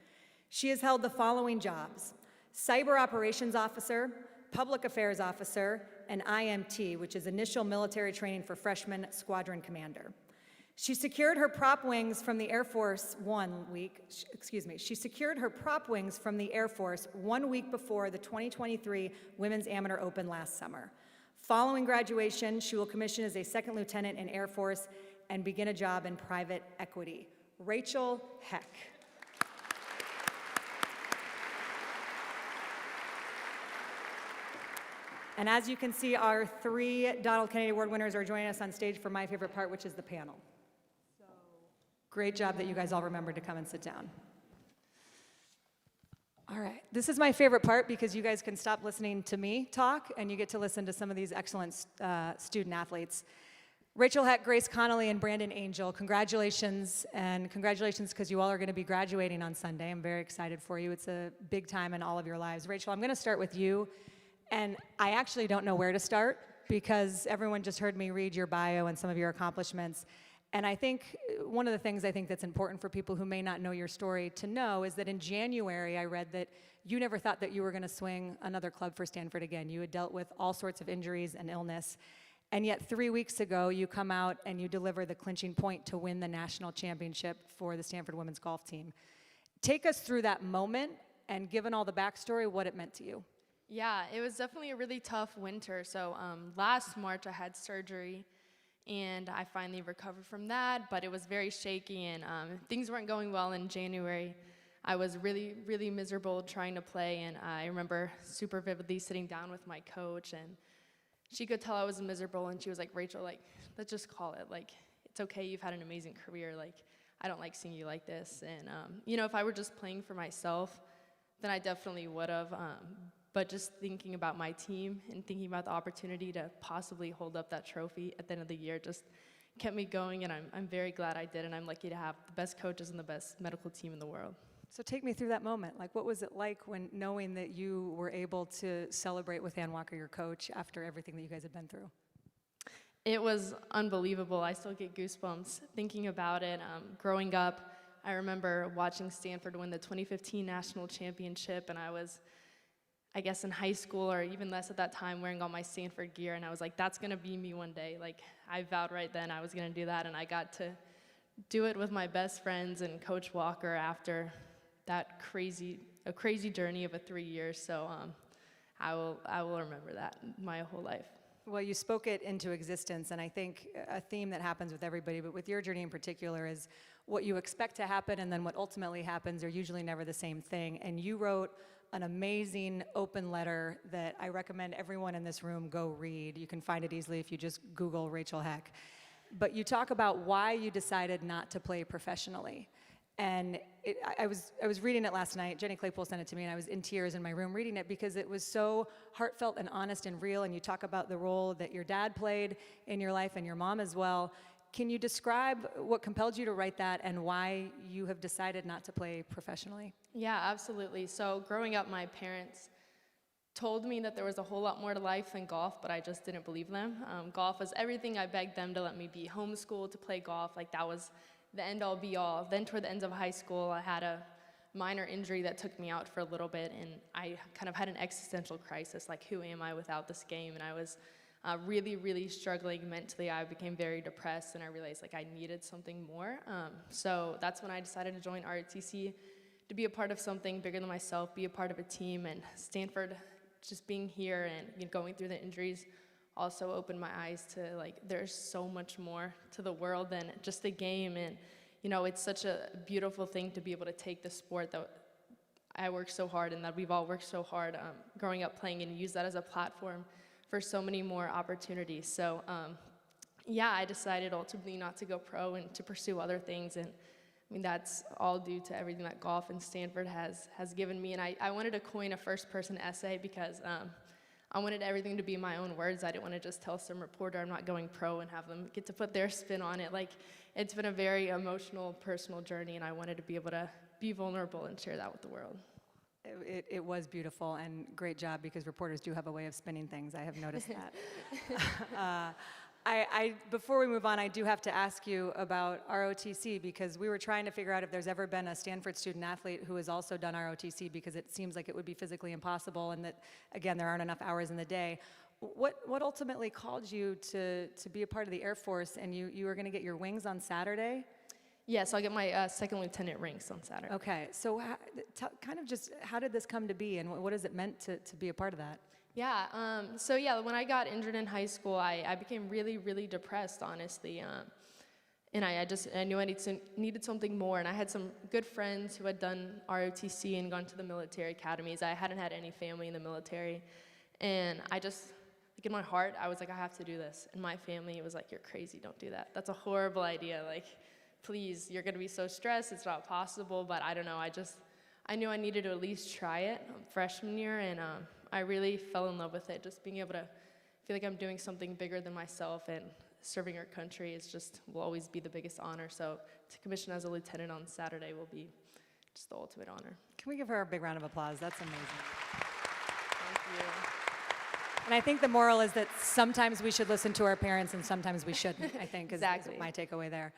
She has held the following jobs: Cyber Operations Officer, Public Affairs Officer, and IMT, which is Initial Military Training for Freshman Squadron Commander. She secured her prop wings from the Air Force 1 week before the 2023 Women's Amateur Open last summer. Following graduation, she will commission as a second lieutenant in Air Force and begin a job in private equity. Rachel Heck. And as you can see, our 3 Donald Kennedy Award winners are joining us on stage for my favorite part, which is the panel. So great job that you guys all remembered to come and sit down. All right, this is my favorite part because you guys can stop listening to me talk and you get to listen to some of these excellent student athletes. Rachel Heck, Grace Connolly, and Brandon Angel, congratulations, and congratulations because you all are going to be graduating on Sunday. I'm very excited for you. It's a big time in all of your lives. Rachel, I'm going to start with you, and I actually don't know where to start because everyone just heard me read your bio and some of your accomplishments. And I think one of the things I think that's important for people who may not know your story to know is that in January, I read that you never thought that you were going to swing another club for Stanford again. You had dealt with all sorts of injuries and illness. And yet 3 weeks ago, you come out and you deliver the clinching point to win the national championship for the Stanford women's golf team. Take us through that moment and, given all the backstory, what it meant to you. Yeah, it was definitely a really tough winter. So last March, I had surgery. And I finally recovered from that, but it was very shaky, and things weren't going well in January. I was really, really miserable trying to play, and I remember super vividly sitting down with my coach, and she could tell I was miserable, and she was like, Rachel, like, let's just call it. Like, it's okay, you've had an amazing career. Like, I don't like seeing you like this. And, you know, if I were just playing for myself, then I definitely would have. But just thinking about my team and thinking about the opportunity to possibly hold up that trophy at the end of the year just kept me going, and I'm very glad I did, and I'm lucky to have the best coaches and the best medical team in the world. So take me through that moment. Like, what was it like when knowing that you were able to celebrate with Ann Walker, your coach, after everything that you guys had been through? It was unbelievable. I still get goosebumps thinking about it. Growing up, I remember watching Stanford win the 2015 national championship, and I was, I guess, in high school or even less at that time, wearing all my Stanford gear, and I was like, that's gonna be me one day. Like, I vowed right then I was gonna do that, and I got to do it with my best friends and Coach Walker after that crazy journey of 3 years. So I will remember that my whole life. Well, you spoke it into existence, and I think a theme that happens with everybody, but with your journey in particular, is what you expect to happen and then what ultimately happens are usually never the same thing. And you wrote an amazing open letter that I recommend everyone in this room go read. You can find it easily if you just Google Rachel Heck. But you talk about why you decided not to play professionally. And I was reading it last night. Jenny Claypool sent it to me, and I was in tears in my room reading it because it was so heartfelt and honest and real. And you talk about the role that your dad played in your life and your mom as well. Can you describe what compelled you to write that and why you have decided not to play professionally? Yeah, absolutely. So growing up, my parents told me that there was a whole lot more to life than golf, but I just didn't believe them. Golf was everything. I begged them to let me be homeschooled to play golf. Like, that was the end-all be-all. Then toward the end of high school, I had a minor injury that took me out for a little bit, and I kind of had an existential crisis, like, who am I without this game? And I was really, really struggling mentally. I became very depressed, and I realized, like, I needed something more. So that's when I decided to join ROTC, to be a part of something bigger than myself, be a part of a team. And Stanford, just being here and going through the injuries also opened my eyes to, like, there's so much more to the world than just a game. And, you know, it's such a beautiful thing to be able to take the sport that I worked so hard and that we've all worked so hard growing up playing, and use that as a platform for so many more opportunities. So, yeah, I decided ultimately not to go pro and to pursue other things. And I mean, that's all due to everything that golf and Stanford has given me. And I wanted to coin a first-person essay because I wanted everything to be my own words. I didn't want to just tell some reporter I'm not going pro and have them get to put their spin on it. Like, it's been a very emotional, personal journey, and I wanted to be able to be vulnerable and share that with the world. It was beautiful, and great job, because reporters do have a way of spinning things. I have noticed that. Before we move on, I do have to ask you about ROTC, because we were trying to figure out if there's ever been a Stanford student athlete who has also done ROTC, because it seems like it would be physically impossible, and that, again, there aren't enough hours in the day. What ultimately called you to be a part of the Air Force, and you were going to get your wings on Saturday? Yeah, so I'll get my second lieutenant ranks on Saturday. Okay, so kind of just how did this come to be, and what has it meant to be a part of that? Yeah, so yeah, when I got injured in high school, I became really, really depressed, honestly. And I knew I needed something more, and I had some good friends who had done ROTC and gone to the military academies. I hadn't had any family in the military, and I just, like, in my heart, I was like, I have to do this. And my family was like, you're crazy, don't do that. That's a horrible idea. Like, please, you're gonna be so stressed, it's not possible. But I don't know, I knew I needed to at least try it freshman year, and I really fell in love with it. Just being able to feel like I'm doing something bigger than myself, and serving our country will always be the biggest honor. So to commission as a lieutenant on Saturday will be just the ultimate honor. Can we give her a big round of applause? That's amazing. Thank you. And I think the moral is that sometimes we should listen to our parents and sometimes we shouldn't, I think, is Exactly. my takeaway there.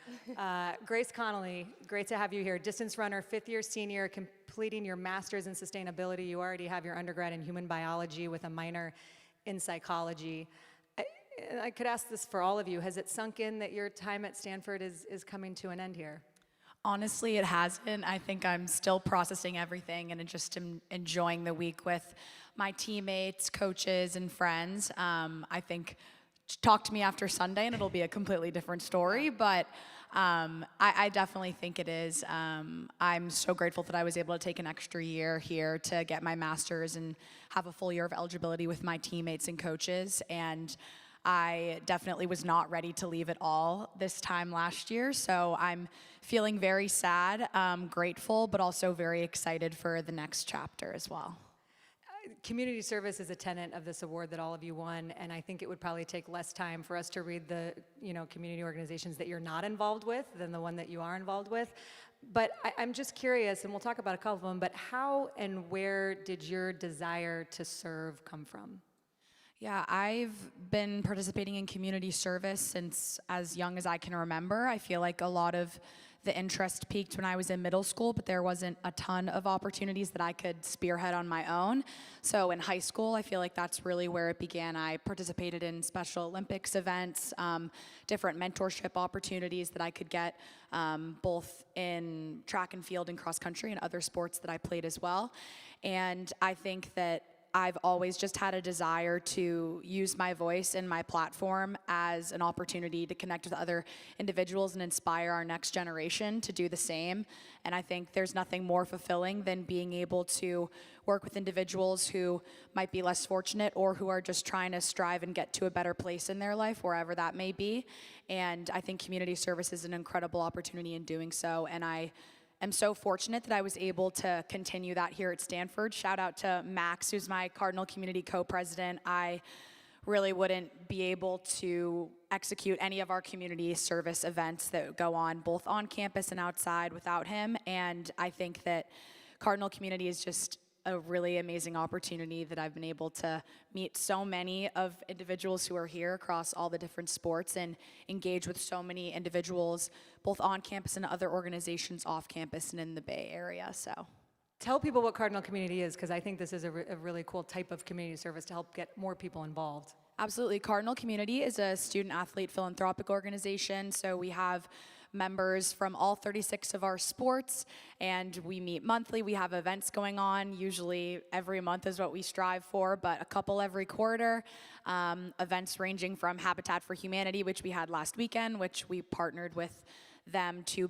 Grace Connolly, great to have you here. Distance runner, fifth-year senior, completing your master's in sustainability. You already have your undergrad in human biology with a minor in psychology. I could ask this for all of you. Has it sunk in that your time at Stanford is coming to an end here? Honestly, it hasn't. I think I'm still processing everything and just enjoying the week with my teammates, coaches, and friends. I think talk to me after Sunday and it'll be a completely different story, but I definitely think it is. I'm so grateful that I was able to take an extra year here to get my master's and have a full year of eligibility with my teammates and coaches. And I definitely was not ready to leave at all this time last year, so I'm feeling very sad, grateful, but also very excited for the next chapter as well. Community service is a tenet of this award that all of you won, and I think it would probably take less time for us to read the community organizations that you're not involved with than the one that you are involved with. But I'm just curious, and we'll talk about a couple of them, but how and where did your desire to serve come from? Yeah, I've been participating in community service since as young as I can remember. I feel like a lot of the interest peaked when I was in middle school, but there wasn't a ton of opportunities that I could spearhead on my own. So in high school, I feel like that's really where it began. I participated in Special Olympics events, different mentorship opportunities that I could get, both in track and field and cross country and other sports that I played as well. And I think that I've always just had a desire to use my voice and my platform as an opportunity to connect with other individuals and inspire our next generation to do the same. And I think there's nothing more fulfilling than being able to work with individuals who might be less fortunate or who are just trying to strive and get to a better place in their life, wherever that may be. And I think community service is an incredible opportunity in doing so. And I'm so fortunate that I was able to continue that here at Stanford. Shout out to Max, who's my Cardinal Community Co-President. I really wouldn't be able to execute any of our community service events that go on both on campus and outside without him. And I think that Cardinal Community is just a really amazing opportunity that I've been able to meet so many of individuals who are here across all the different sports and engage with so many individuals both on campus and other organizations off campus and in the Bay Area. So Tell people what Cardinal Community is, because I think this is a really cool type of community service to help get more people involved. absolutely. Cardinal Community is a student athlete philanthropic organization. So we have members from all 36 of our sports, and we meet monthly. We have events going on. Usually every month is what we strive for, but a couple every quarter. Events ranging from Habitat for Humanity, which we had last weekend, which we partnered with them to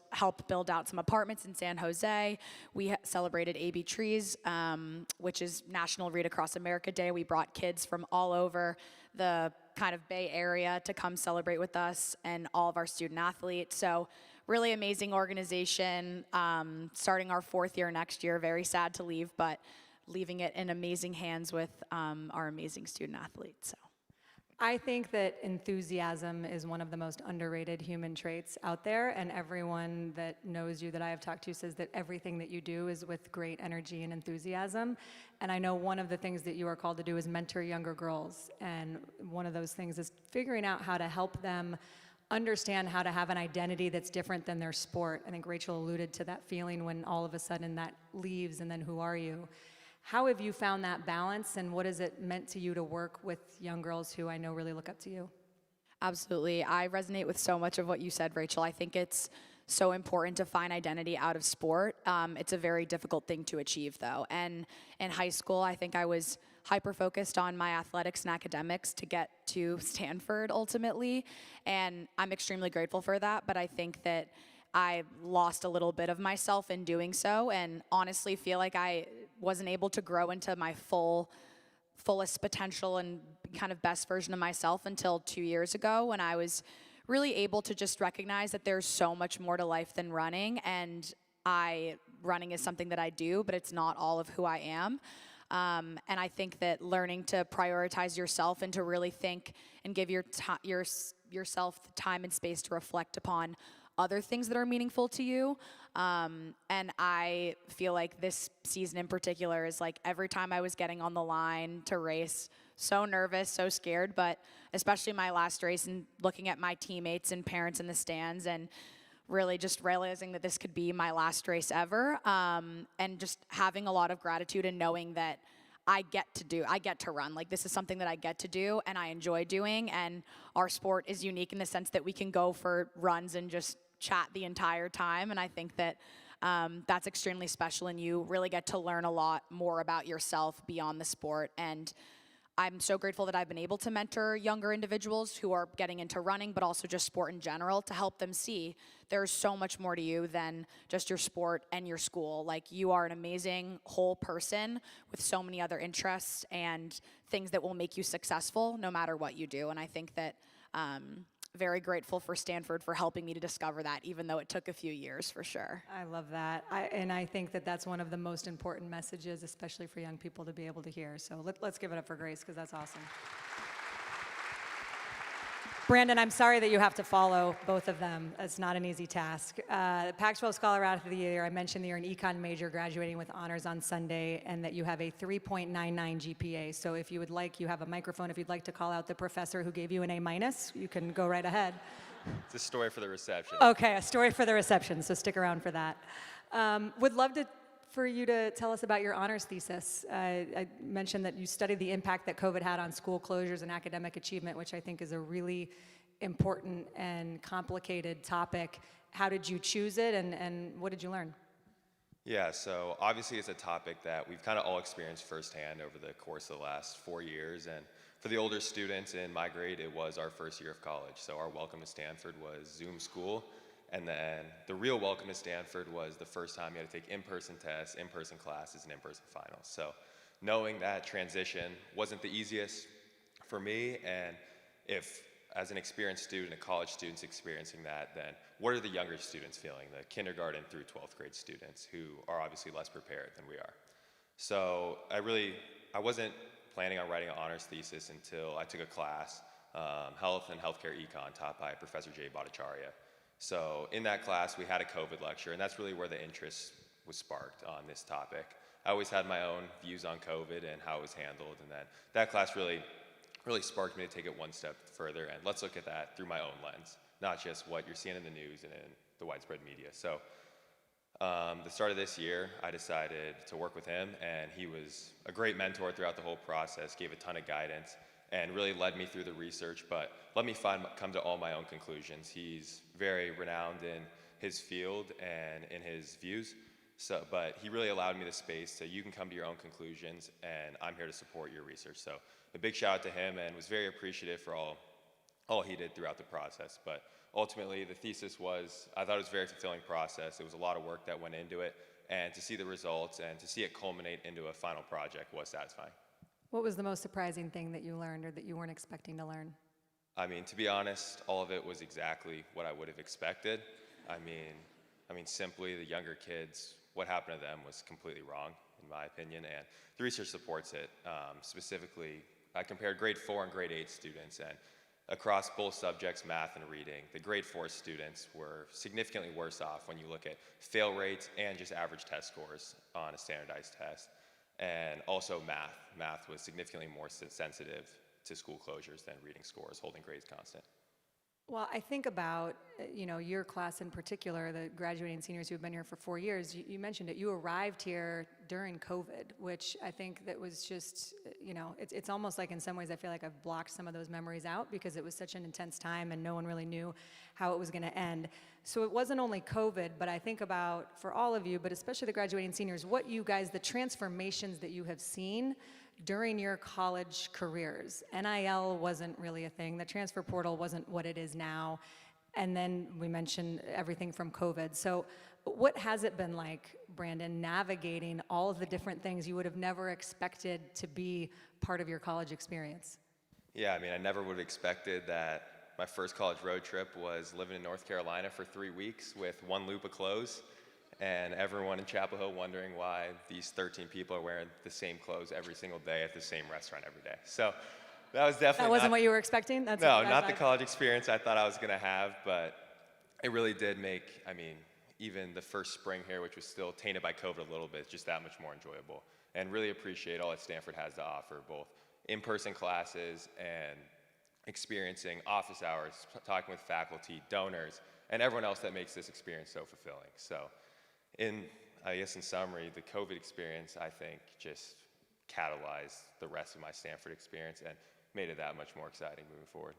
help build out some apartments in San Jose. We celebrated AB Trees, which is National Read Across America Day. We brought kids from all over the kind of Bay Area to come celebrate with us and all of our student athletes. So really amazing organization, starting our 4th year next year. Very sad to leave, but leaving it in amazing hands with our amazing student athletes. So. I think that enthusiasm is one of the most underrated human traits out there, and everyone that knows you that I have talked to says that everything that you do is with great energy and enthusiasm. And I know one of the things that you are called to do is mentor younger girls, and one of those things is figuring out how to help them understand how to have an identity that's different than their sport. I think Rachel alluded to that feeling when all of a sudden that leaves, and then who are you? How have you found that balance, and what has it meant to you to work with young girls who I know really look up to you? Absolutely. I resonate with so much of what you said, Rachel. I think it's so important to find identity out of sport. It's a very difficult thing to achieve, though. And in high school, I think I was hyper-focused on my athletics and academics to get to Stanford ultimately, and I'm extremely grateful for that, but I think that I lost a little bit of myself in doing so, and honestly feel like I wasn't able to grow into my fullest potential and kind of best version of myself until 2 years ago, when I was really able to just recognize that there's so much more to life than running, and running is something that I do, but it's not all of who I am. And I think that learning to prioritize yourself and to really think and give yourself the time and space to reflect upon other things that are meaningful to you. And I feel like this season in particular is like every time I was getting on the line to race, so nervous, so scared, but especially my last race and looking at my teammates and parents in the stands and really just realizing that this could be my last race ever, and just having a lot of gratitude and knowing that I get to run. Like, this is something that I get to do and I enjoy doing, and our sport is unique in the sense that we can go for runs and just chat the entire time, and I think that that's extremely special, and you really get to learn a lot more about yourself beyond the sport. And I'm so grateful that I've been able to mentor younger individuals who are getting into running, but also just sport in general, to help them see there's so much more to you than just your sport and your school. Like, you are an amazing whole person with so many other interests and things that will make you successful no matter what you do. And I think that very grateful for Stanford for helping me to discover that, even though it took a few years, for sure. I love that. And I think that that's one of the most important messages, especially for young people, to be able to hear. So let's give it up for Grace, because that's awesome. Brandon, I'm sorry that you have to follow both of them. It's not an easy task. Pac-12 Scholar Athlete of the Year, I mentioned that you're an econ major graduating with honors on Sunday, and that you have a 3.99 GPA. So if you would like, you have a microphone. If you'd like to call out the professor who gave you an A-, you can go right ahead. It's a story for the reception. Okay, a story for the reception, so stick around for that. Would love for you to tell us about your honors thesis. I mentioned that you studied the impact that COVID had on school closures and academic achievement, which I think is a really important and complicated topic. How did you choose it, and what did you learn? Yeah, so obviously it's a topic that we've kind of all experienced firsthand over the course of the last 4 years. And for the older students in my grade, it was our first year of college. So our welcome to Stanford was Zoom school. And then the real welcome to Stanford was the first time you had to take in-person tests, in-person classes, and in-person finals. So knowing that transition wasn't the easiest for me, and if, as an experienced student, a college student's experiencing that, then what are the younger students feeling, the kindergarten through 12th grade students, who are obviously less prepared than we are? So I wasn't planning on writing an honors thesis until I took a class, Health and Healthcare Econ, taught by Professor Jay Bhattacharya. So in that class, we had a COVID lecture, and that's really where the interest was sparked on this topic. I always had my own views on COVID and how it was handled, and then that class really sparked me to take it one step further, and let's look at that through my own lens, not just what you're seeing in the news and in the widespread media. So the start of this year, I decided to work with him, and he was a great mentor throughout the whole process, gave a ton of guidance, and really led me through the research, but let me come to all my own conclusions. He's very renowned in his field and in his views, but he really allowed me the space so you can come to your own conclusions, and I'm here to support your research. So a big shout out to him, and was very appreciative for all he did throughout the process. But ultimately, the thesis was, I thought it was a very fulfilling process. It was a lot of work that went into it, and to see the results and to see it culminate into a final project was satisfying. What was the most surprising thing that you learned or that you weren't expecting to learn? I mean, to be honest, all of it was exactly what I would have expected. I mean, simply the younger kids, what happened to them was completely wrong, in my opinion, and the research supports it. Specifically, I compared grade 4 and grade 8 students, and across both subjects, math and reading, the grade 4 students were significantly worse off when you look at fail rates and just average test scores on a standardized test. And also math. Math was significantly more sensitive to school closures than reading scores, holding grades constant. Well, I think about, your class in particular, the graduating seniors who have been here for 4 years. You mentioned it. You arrived here during COVID, which I think that was just, it's almost like in some ways I feel like I've blocked some of those memories out because it was such an intense time and no one really knew how it was going to end. So it wasn't only COVID, but I think about, for all of you, but especially the graduating seniors, what you guys, the transformations that you have seen during your college careers. NIL wasn't really a thing. The transfer portal wasn't what it is now. And then we mentioned everything from COVID. So what has it been like, Brandon, navigating all of the different things you would have never expected to be part of your college experience? Yeah, I mean, I never would have expected that my first college road trip was living in North Carolina for 3 weeks with one loop of clothes, and everyone in Chapel Hill wondering why these 13 people are wearing the same clothes every single day at the same restaurant every day. So that was definitely That wasn't what you were expecting? No, not the college experience I thought I was going to have, but it really did make, even the first spring here, which was still tainted by COVID a little bit, just that much more enjoyable. And really appreciate all that Stanford has to offer, both in-person classes and experiencing office hours, talking with faculty, donors, and everyone else that makes this experience so fulfilling. So in summary, the COVID experience, I think, just catalyzed the rest of my Stanford experience and made it that much more exciting moving forward.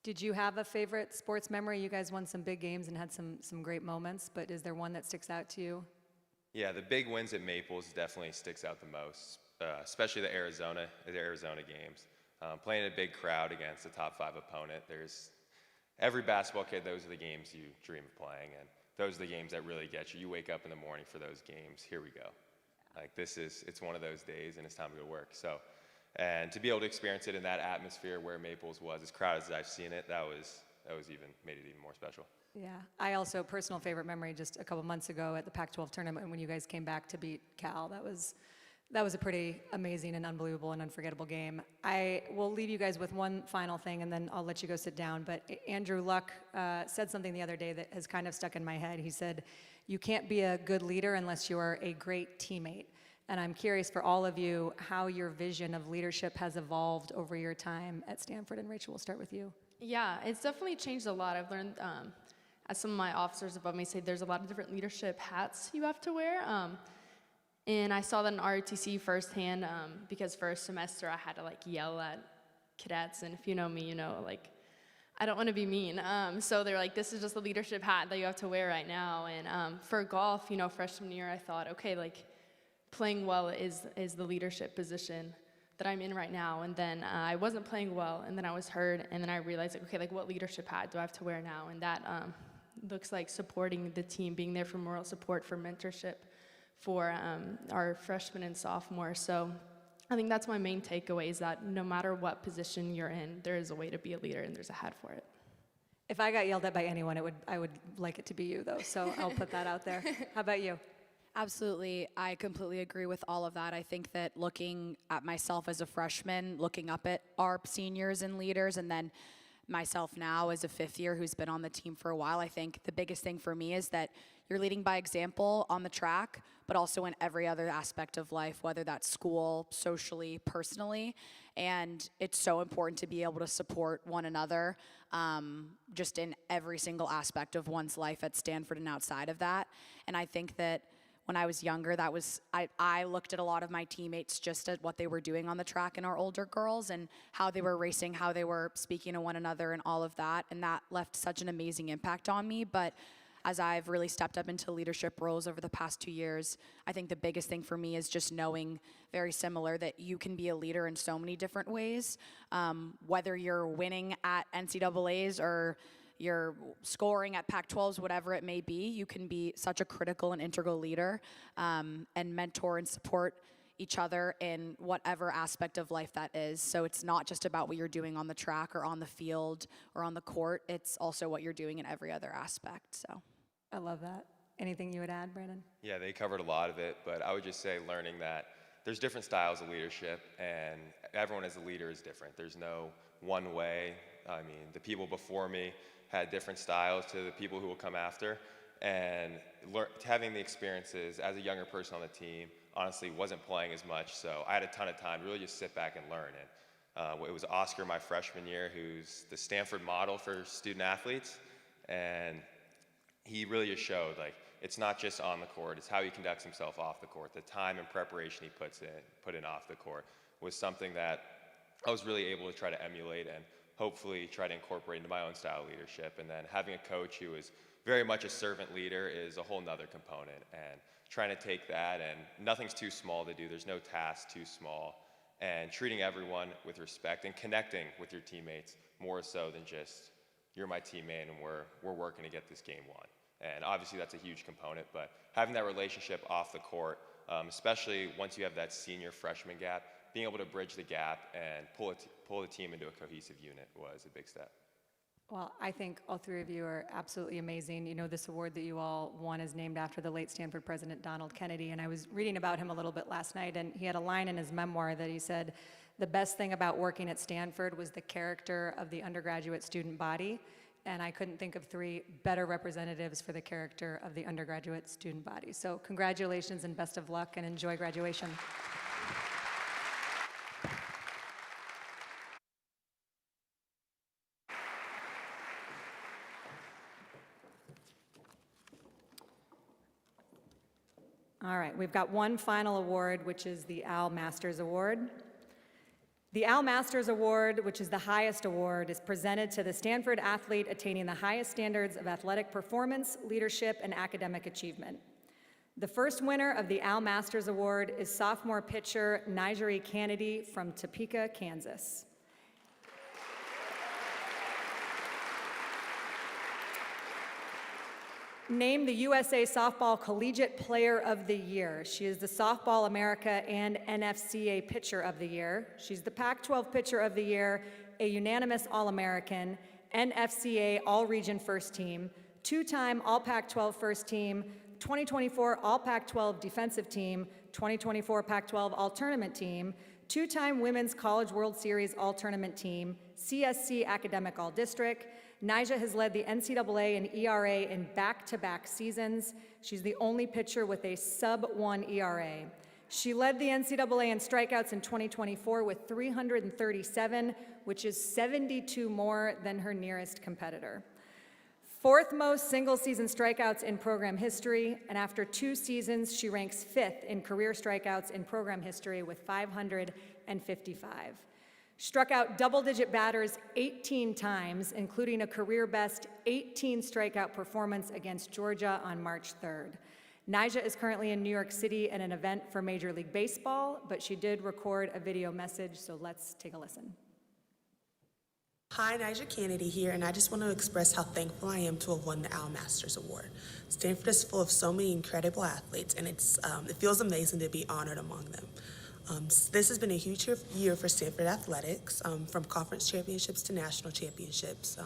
Did you have a favorite sports memory? You guys won some big games and had some great moments, but is there one that sticks out to you? Yeah, the big wins at Maples definitely sticks out the most, especially the Arizona games. Playing a big crowd against a top 5 opponent, every basketball kid, those are the games you dream of playing, and those are the games that really get you. You wake up in the morning for those games, here we go. It's one of those days and it's time to go to work. So, and to be able to experience it in that atmosphere where Maples was, as crowded as I've seen it, made it even more special. Yeah, I also, personal favorite memory, just a couple months ago at the Pac-12 tournament when you guys came back to beat Cal. That was a pretty amazing and unbelievable and unforgettable game. I will leave you guys with one final thing, and then I'll let you go sit down. But Andrew Luck said something the other day that has kind of stuck in my head. He said, "You can't be a good leader unless you are a great teammate." And I'm curious for all of you how your vision of leadership has evolved over your time at Stanford. And Rachel, we'll start with you. Yeah, it's definitely changed a lot. I've learned, as some of my officers above me say, there's a lot of different leadership hats you have to wear. And I saw that in ROTC firsthand because first semester I had to yell at cadets, and if you know me, you know I don't want to be mean. So they're like, this is just the leadership hat that you have to wear right now. And for golf, freshman year I thought, okay, playing well is the leadership position that I'm in right now. And then I wasn't playing well, and then I was hurt, and then I realized, okay, what leadership hat do I have to wear now? And that looks like supporting the team, being there for moral support, for mentorship, for our freshmen and sophomores. So I think that's my main takeaway, is that no matter what position you're in, there is a way to be a leader, and there's a hat for it. If I got yelled at by anyone, I would like it to be you, though, so I'll put that out there. How about you? Absolutely. I completely agree with all of that. I think that looking at myself as a freshman, looking up at our seniors and leaders, and then myself now as a fifth year who's been on the team for a while, I think the biggest thing for me is that you're leading by example on the track, but also in every other aspect of life, whether that's school, socially, personally. And it's so important to be able to support one another just in every single aspect of one's life at Stanford and outside of that. And I think that when I was younger, I looked at a lot of my teammates just at what they were doing on the track and our older girls and how they were racing, how they were speaking to one another and all of that. And that left such an amazing impact on me. But as I've really stepped up into leadership roles over the past 2 years, I think the biggest thing for me is just knowing, very similar, that you can be a leader in so many different ways. Whether you're winning at NCAAs or you're scoring at Pac-12s, whatever it may be, you can be such a critical and integral leader and mentor and support each other in whatever aspect of life that is. So it's not just about what you're doing on the track or on the field or on the court, it's also what you're doing in every other aspect, so. I love that. Anything you would add, Brandon? Yeah, they covered a lot of it, but I would just say learning that there's different styles of leadership, and everyone as a leader is different. There's no one way. I mean, the people before me had different styles to the people who will come after, and having the experiences as a younger person on the team, honestly wasn't playing as much, so I had a ton of time to really just sit back and learn. And it was Oscar my freshman year, who's the Stanford model for student athletes, and he really just showed, like, it's not just on the court, it's how he conducts himself off the court. The time and preparation he put in off the court was something that I was really able to try to emulate and hopefully try to incorporate into my own style of leadership. And then having a coach who is very much a servant leader is a whole nother component. And trying to take that, and nothing's too small to do, there's no task too small, and treating everyone with respect and connecting with your teammates more so than just, you're my teammate and we're working to get this game won. And obviously that's a huge component, but having that relationship off the court, especially once you have that senior freshman gap, being able to bridge the gap and pull the team into a cohesive unit was a big step. Well, I think all three of you are absolutely amazing. You know, this award that you all won is named after the late Stanford president, Donald Kennedy, and I was reading about him a little bit last night, and he had a line in his memoir that he said, the best thing about working at Stanford was the character of the undergraduate student body, and I couldn't think of three better representatives for the character of the undergraduate student body. So congratulations and best of luck, and enjoy graduation. All right, we've got one final award, which is the Al Masters Award. The Al Masters Award, which is the highest award, is presented to the Stanford athlete attaining the highest standards of athletic performance, leadership, and academic achievement. The first winner of the Al Masters Award is sophomore pitcher Nigeri Kennedy from Topeka, Kansas. Named the USA Softball Collegiate Player of the Year. She is the Softball America and NFCA Pitcher of the Year. She's the Pac-12 Pitcher of the Year, a unanimous All-American, NFCA All-Region First Team, two-time All-Pac-12 First Team, 2024 All-Pac-12 Defensive Team, 2024 Pac-12 All-Tournament Team, two-time Women's College World Series All-Tournament Team, CSC Academic All-District. Nyjah has led the NCAA in ERA in back-to-back seasons. She's the only pitcher with a sub-1 ERA. She led the NCAA in strikeouts in 2024 with 337, which is 72 more than her nearest competitor. Fourth most single-season strikeouts in program history, and after 2 seasons, she ranks 5th in career strikeouts in program history with 555. Struck out double-digit batters 18 times, including a career-best 18 strikeout performance against Georgia on March 3rd. Nyjah is currently in New York City at an event for Major League Baseball, but she did record a video message, so let's take a listen. Hi, Nyjah Kennedy here, and I just want to express how thankful I am to have won the Al Masters Award. Stanford is full of so many incredible athletes, and it feels amazing to be honored among them. This has been a huge year for Stanford athletics, from conference championships to national championships.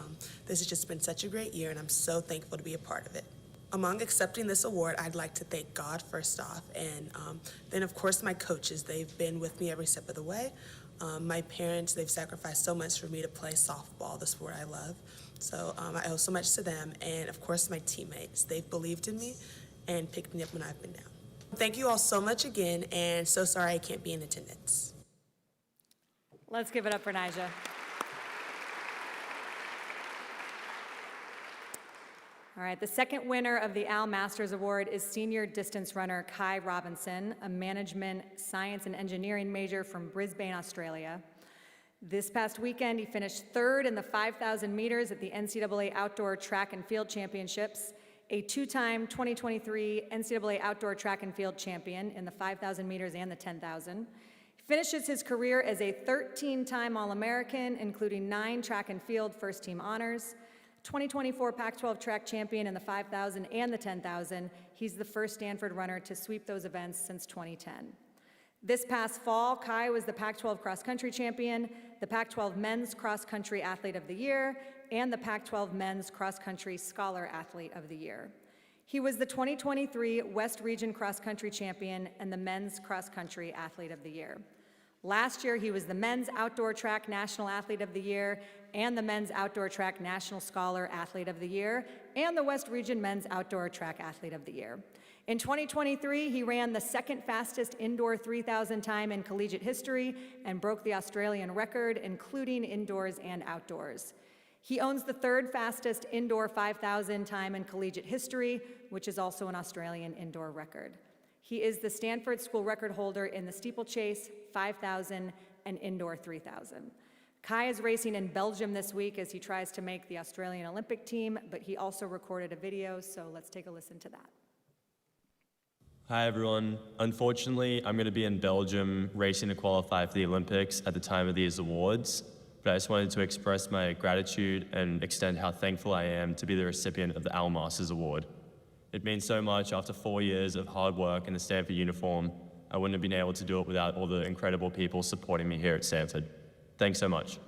This has just been such a great year, and I'm so thankful to be a part of it. Among accepting this award, I'd like to thank God first off, and then of course my coaches. They've been with me every step of the way. My parents, they've sacrificed so much for me to play softball, the sport I love. So I owe so much to them, and of course my teammates. They've believed in me and picked me up when I've been down. Thank you all so much again, and so sorry I can't be in attendance. Let's give it up for Nyjah. All right, the second winner of the Al Masters Award is senior distance runner Kai Robinson, a management, science, and engineering major from Brisbane, Australia. This past weekend, he finished third in the 5,000 meters at the NCAA Outdoor Track and Field Championships, a two-time 2023 NCAA Outdoor Track and Field champion in the 5,000 meters and the 10,000. He finishes his career as a 13-time All-American, including 9 track and field first-team honors, 2024 Pac-12 track champion in the 5,000 and the 10,000. He's the first Stanford runner to sweep those events since 2010. This past fall, Kai was the Pac-12 cross-country champion, the Pac-12 Men's Cross-Country Athlete of the Year, and the Pac-12 Men's Cross-Country Scholar Athlete of the Year. He was the 2023 West Region Cross-Country Champion and the Men's Cross-Country Athlete of the Year. Last year, he was the Men's Outdoor Track National Athlete of the Year and the Men's Outdoor Track National Scholar Athlete of the Year and the West Region Men's Outdoor Track Athlete of the Year. In 2023, he ran the second fastest indoor 3,000 time in collegiate history and broke the Australian record, including indoors and outdoors. He owns the third fastest indoor 5,000 time in collegiate history, which is also an Australian indoor record. He is the Stanford school record holder in the steeplechase, 5,000, and indoor 3,000. Kai is racing in Belgium this week as he tries to make the Australian Olympic team, but he also recorded a video, so let's take a listen to that. Hi everyone. Unfortunately, I'm going to be in Belgium racing to qualify for the Olympics at the time of these awards, but I just wanted to express my gratitude and extend how thankful I am to be the recipient of the Al Masters Award. It means so much. After 4 years of hard work in the Stanford uniform, I wouldn't have been able to do it without all the incredible people supporting me here at Stanford. Thanks so much.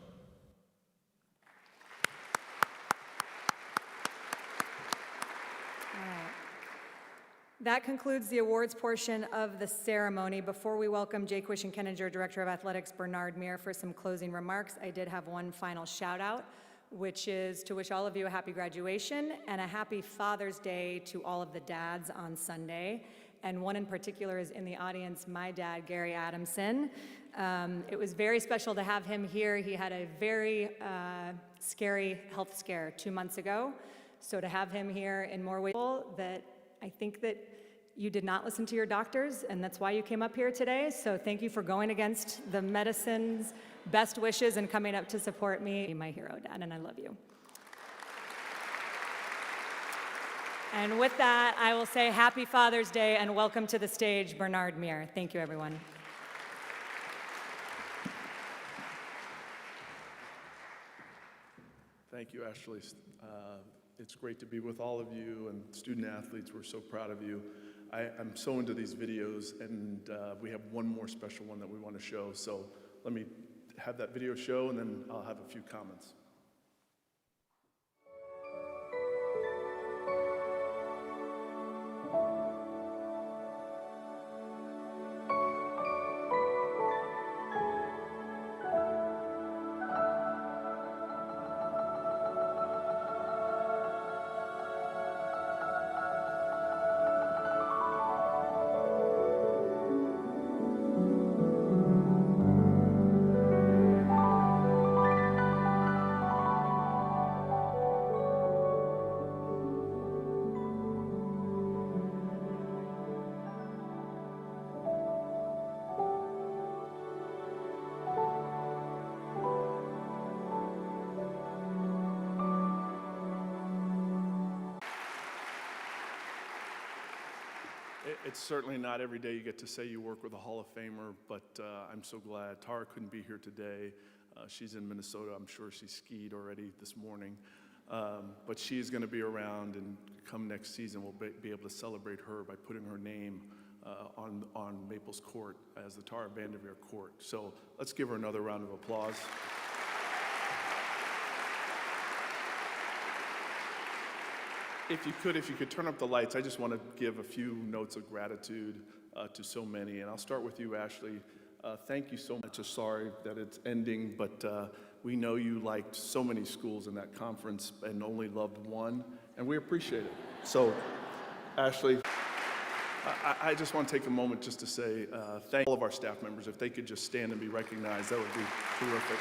That concludes the awards portion of the ceremony. Before we welcome Jay Quishen-Kenninger, Director of Athletics, Bernard Meir, for some closing remarks, I did have one final shout out, which is to wish all of you a happy graduation and a happy Father's Day to all of the dads on Sunday. And one in particular is in the audience, my dad, Gary Adamson. It was very special to have him here. He had a very scary health scare 2 months ago. So to have him here in more ways that I think that you did not listen to your doctors, and that's why you came up here today. So thank you for going against the medicine's best wishes and coming up to support me. You're my hero, Dad, and I love you. And with that, I will say happy Father's Day and welcome to the stage, Bernard Meir. Thank you, everyone. Thank you, Ashley. It's great to be with all of you and student athletes. We're so proud of you. I'm so into these videos, and we have one more special one that we want to show. So let me have that video show, and then I'll have a few comments. It's certainly not every day you get to say you work with a Hall of Famer, but I'm so glad. Tara couldn't be here today. She's in Minnesota. I'm sure she skied already this morning. But she's going to be around, and come next season, we'll be able to celebrate her by putting her name on Maples Court as the Tara Vanderveer Court. So let's give her another round of applause. If you could turn up the lights, I just want to give a few notes of gratitude to so many. And I'll start with you, Ashley. Thank you so much. Just sorry that it's ending, but we know you liked so many schools in that conference and only loved one, and we appreciate it. So, Ashley, I just want to take a moment just to say thank all of our staff members. If they could just stand and be recognized, that would be terrific.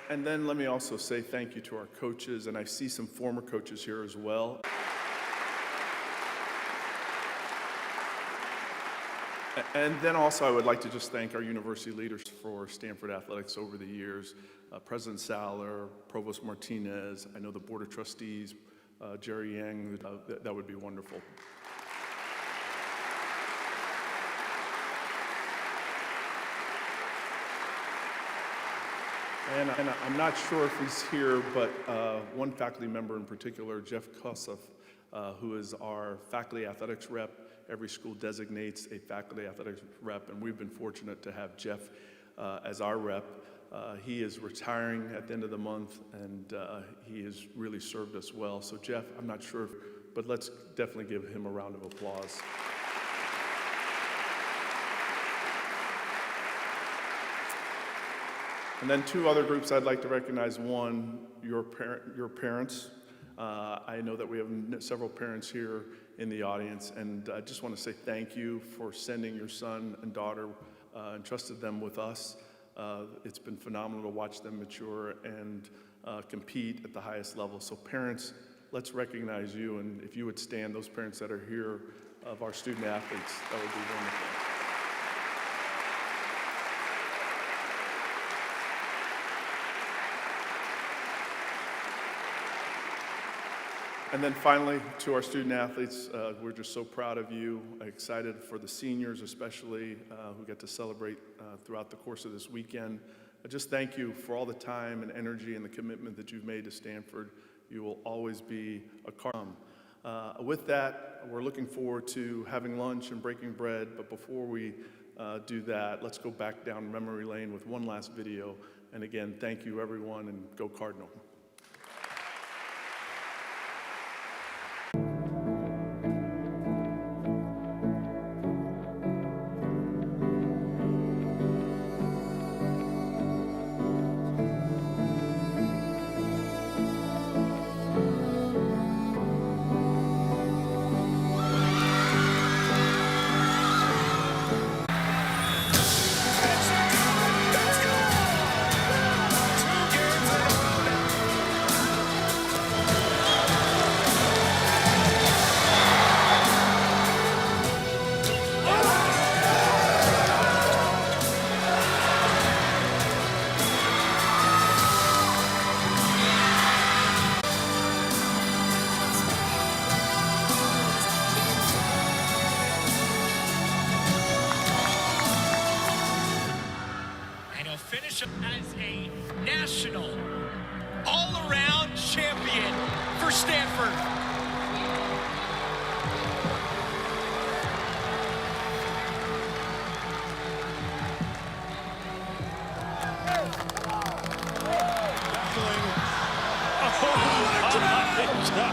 And then let me also say thank you to our coaches, and I see some former coaches here as well. And then also I would like to just thank our university leaders for Stanford Athletics over the years. President Saller, Provost Martinez, I know the Board of Trustees, Jerry Yang, that would be wonderful. And I'm not sure if he's here, but one faculty member in particular, Jeff Kossoff, who is our faculty athletics rep. Every school designates a faculty athletics rep, and we've been fortunate to have Jeff as our rep. He is retiring at the end of the month, and he has really served us well. So Jeff, I'm not sure, but let's definitely give him a round of applause. And then two other groups I'd like to recognize. One, your parents. I know that we have several parents here in the audience, and I just want to say thank you for sending your son and daughter, entrusted them with us. It's been phenomenal to watch them mature and compete at the highest level. So parents, let's recognize you, and if you would stand, those parents that are here of our student athletes, that would be wonderful. And then finally, to our student athletes, we're just so proud of you, excited for the seniors especially, who get to celebrate throughout the course of this weekend. I just thank you for all the time and energy and the commitment that you've made to Stanford. You will always be a cardinal. With that, we're looking forward to having lunch and breaking bread, but before we do that, let's go back down memory lane with one last video. And again, thank you everyone, and go Cardinal. Finish as a national all-around champion for Stanford.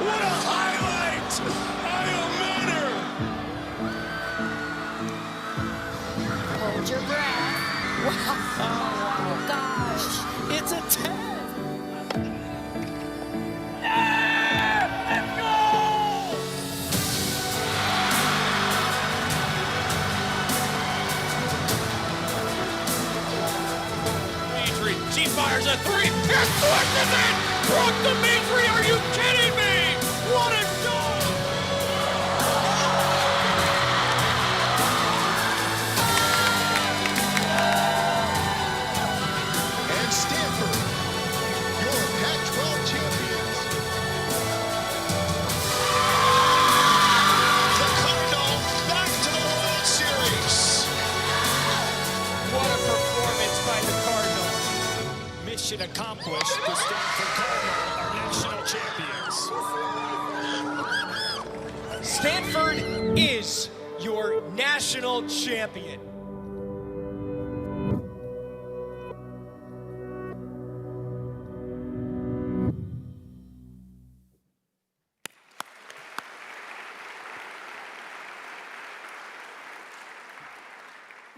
What a highlight! Hold your breath. Oh, gosh. It's a 10. Let's go! Dimitri, she fires a three. And forces it! Brock Dimitri, are you kidding me? What a goal! And Stanford, your Pac-12 champions. The Cardinals back to the World Series. What a performance by the Cardinals. Mission accomplished. The Stanford Cardinals are national champions. Stanford is your national champion.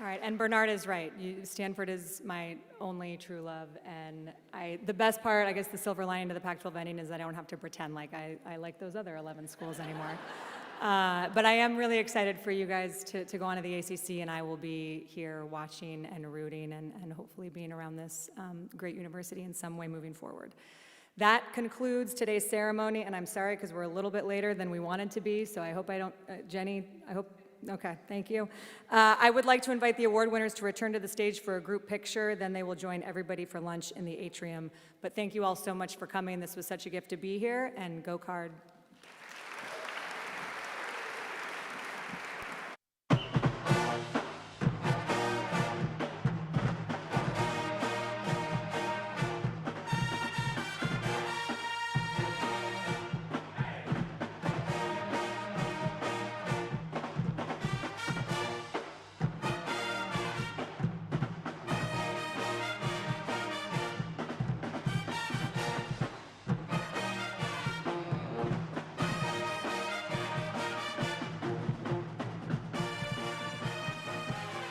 All right, and Bernard is right. Stanford is my only true love, and the best part, I guess the silver lining to the Pac-12 ending is I don't have to pretend like I like those other 11 schools anymore. But I am really excited for you guys to go on to the ACC, and I will be here watching and rooting and hopefully being around this great university in some way moving forward. That concludes today's ceremony, and I'm sorry because we're a little bit later than we wanted to be, so I hope I don't, Jenny, I hope, okay, thank you. I would like to invite the award winners to return to the stage for a group picture, then they will join everybody for lunch in the atrium. But thank you all so much for coming. This was such a gift to be here, and go Card.